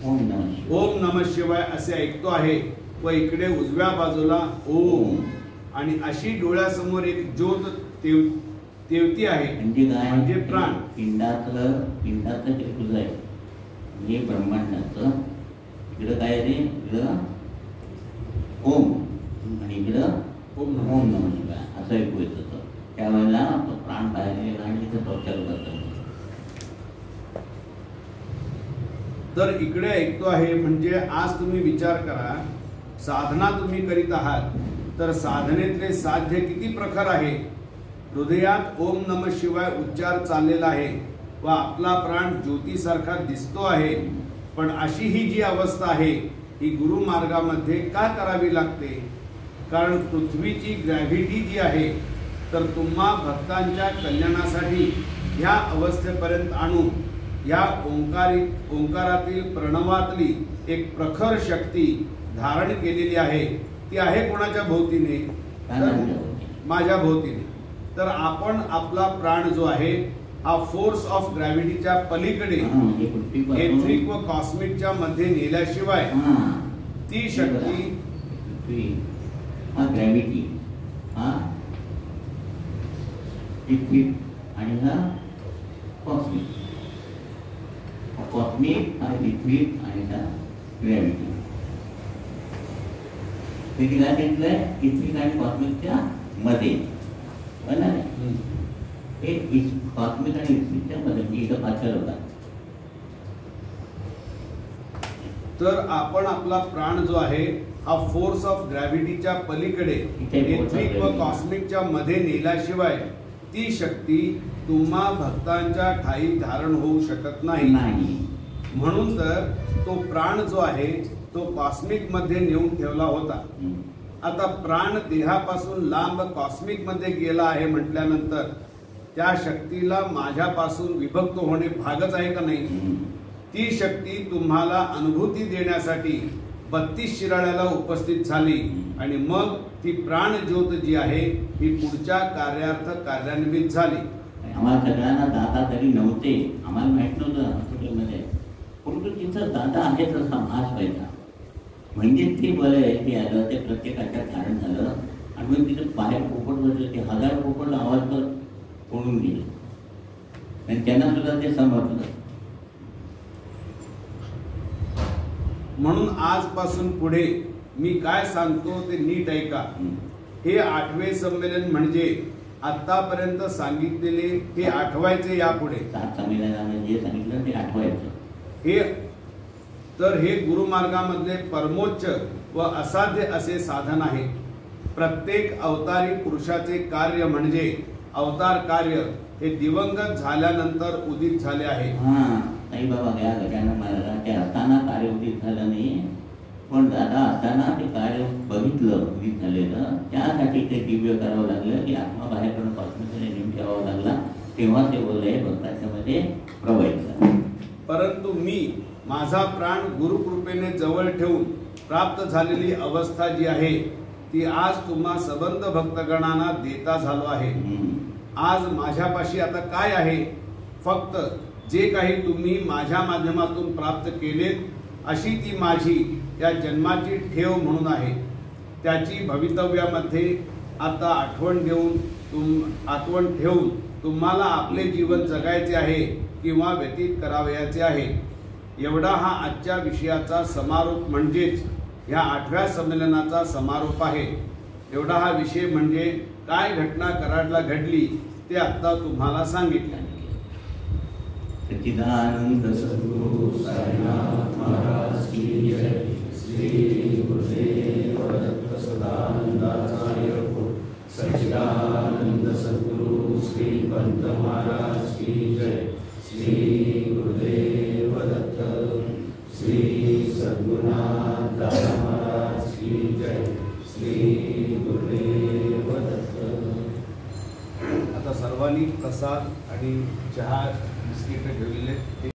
ओम नमः शिवाय असे ऐकतो आहे व इकडे उजव्या बाजूला ओम. आणि अशी डोळ्यासमोर एक ज्योत तेवती आहे. म्हणजे प्राण. पिंडाचं जे तुझं आहे म्हणजे ब्रह्मांडाचं. इकडं काय रे? इकडं ओम आणि इकडं ओम नमः शिवाय असं ऐकू येत होतं. त्यावेळेला प्राण बाहेर गेला आणि तिथं टॉर्चर करतो. तर इकडे ऐकतो आहे म्हणजे आज तुम्ही विचार करा. साधना तुम्ही करीत आहात तर साधनेतले साध्य किती प्रखर आहे. हृदयात ओम नमः शिवाय उच्चार चाललेला आहे व आपला प्राण ज्योतीसारखा दिसतो आहे. पण अशी ही जी अवस्था आहे ही गुरुमार्गामध्ये का करावी लागते? कारण पृथ्वीची ग्रॅव्हिटी जी आहे तर तुम्हा भक्तांच्या कल्याणासाठी ह्या अवस्थेपर्यंत आणून या ओंकारातील प्रणवातली एक प्रखर शक्ती धारण केलेली आहे. ती आहे कोणाच्या भोवतीने? माझ्या भोवतीने. तर आपण आपला प्राण जो आहे हा फोर्स ऑफ ग्रॅव्हिटीच्या पलीकडे एथरिक व कॉस्मिकच्या मध्ये नेल्याशिवाय ती शक्ती हा ग्रॅव्हिटी हा इथरिक आणि हा कॉस्मिक. कॉस्मिक हा इथरिक आणि हा ग्रॅव्हिटी. ते काय सांगितलंय? इथरिक आणि कॉस्मिकच्या मध्ये. हे कॉस्मिक आणि इथरिकच्या मध्ये इथं पाचर होता. तर आपण आपला प्राण जो आहे हा फोर्स ऑफ ग्रॅव्हिटीच्या पलीकडे एथरिक व कॉस्मिकच्या मध्ये नेल्याशिवाय ती शक्ती तुम्हा भक्तांच्या ठाई धारण होऊ शकत नाही. म्हणून तर तो प्राण जो आहे तो कॉस्मिक मध्ये नेऊन ठेवला होता. आता प्राण देहापासून लांब कॉस्मिक मध्ये गेला आहे म्हटल्यानंतर त्या शक्तीला माझ्यापासून विभक्त होणे भागच आहे का नाही? ती शक्ती तुम्हाला अनुभूती देण्यासाठी 32 शिराळ्याला उपस्थित झाली आणि मग ती प्राणज्योत जी आहे ही पुढच्या कार्यार्थ कार्यान्वित झाली. आम्हाला सगळ्यांना दादा तरी नव्हते, आम्हाला माहित नव्हतं हॉस्पिटलमध्ये, परंतु तिचा दादा आहे तसा भास व्हायचा. म्हणजे ते बरं आहे ते आलं, ते प्रत्येकाच्या धारण झालं आणि मग तिथं बाहेर पोपट बसलं, ते 1000 पोपट आवाज तर पडून गेले आणि त्यांना सुद्धा ते समजलं. म्हणून आजपासून पुढे मी काय सांगतो ते नीट ऐका. हे 8वे संमेलन म्हणजे आतापर्यंत सांगितलेले हे आठवायचे यापुढे. 7 संमेलनाने जे सांगितलं ते आठवायचं. हे गुरुमार्गामधले परमोच्च व असाध्य असे साधन आहे. प्रत्येक अवतारी पुरुषाचे कार्य म्हणजे अवतार कार्य हे दिवंगत झाल्यानंतर उदित झाले आहे. नाही बाबा, या गजानन महाराजांचे असताना कार्य उदित झालं नाही, पण दादा असताना ते कार्य बघितलं उदित झालेलं, त्यासाठी ते दिव्य करावं लागलं की आत्मा बाहेरकडून पासून नेम ठेवावा लागला, तेव्हा ते बोलले भक्ताच्या मध्ये प्रवाहित. परंतु मी माझा प्राण गुरुकृपेने जवळ ठेवून प्राप्त झालेली अवस्था जी आहे ती आज तुम्हा सबंध भक्तगणांना देता झालो आहे. आज माझ्यापाशी आता काय आहे? फक्त जे काही तुम्ही माझ्या माध्यमातून प्राप्त केलेत अशी ती माझी या जन्माची ठेव म्हणून आहे. त्याची भवितव्यामध्ये आता आठवण ठेवून तुम्हाला आपले जीवन जगायचे आहे किंवा व्यतीत करावयाचे आहे. एवढा हा आजच्या विषयाचा समारोप म्हणजेच ह्या 8व्या संमेलनाचा समारोप आहे. एवढा हा विषय म्हणजे काय घटना कराडला घडली ते आता तुम्हाला सांगितलं. सच्चिदानंद सद्गुरु साईनाथ महाराज की जय. श्री गुरुदेव दत्त सदानंदाचार्य प्रभु. सच्चिदानंद सद्गुरु श्री पंत महाराज की जय. श्री गुरुदेव दत्त श्री सद्गुरुनाथ दादा महाराज की जय. श्री गुरुदेव दत्त. आता सर्वांनी प्रसाद आणि चहा बिस्किट ठेवलेले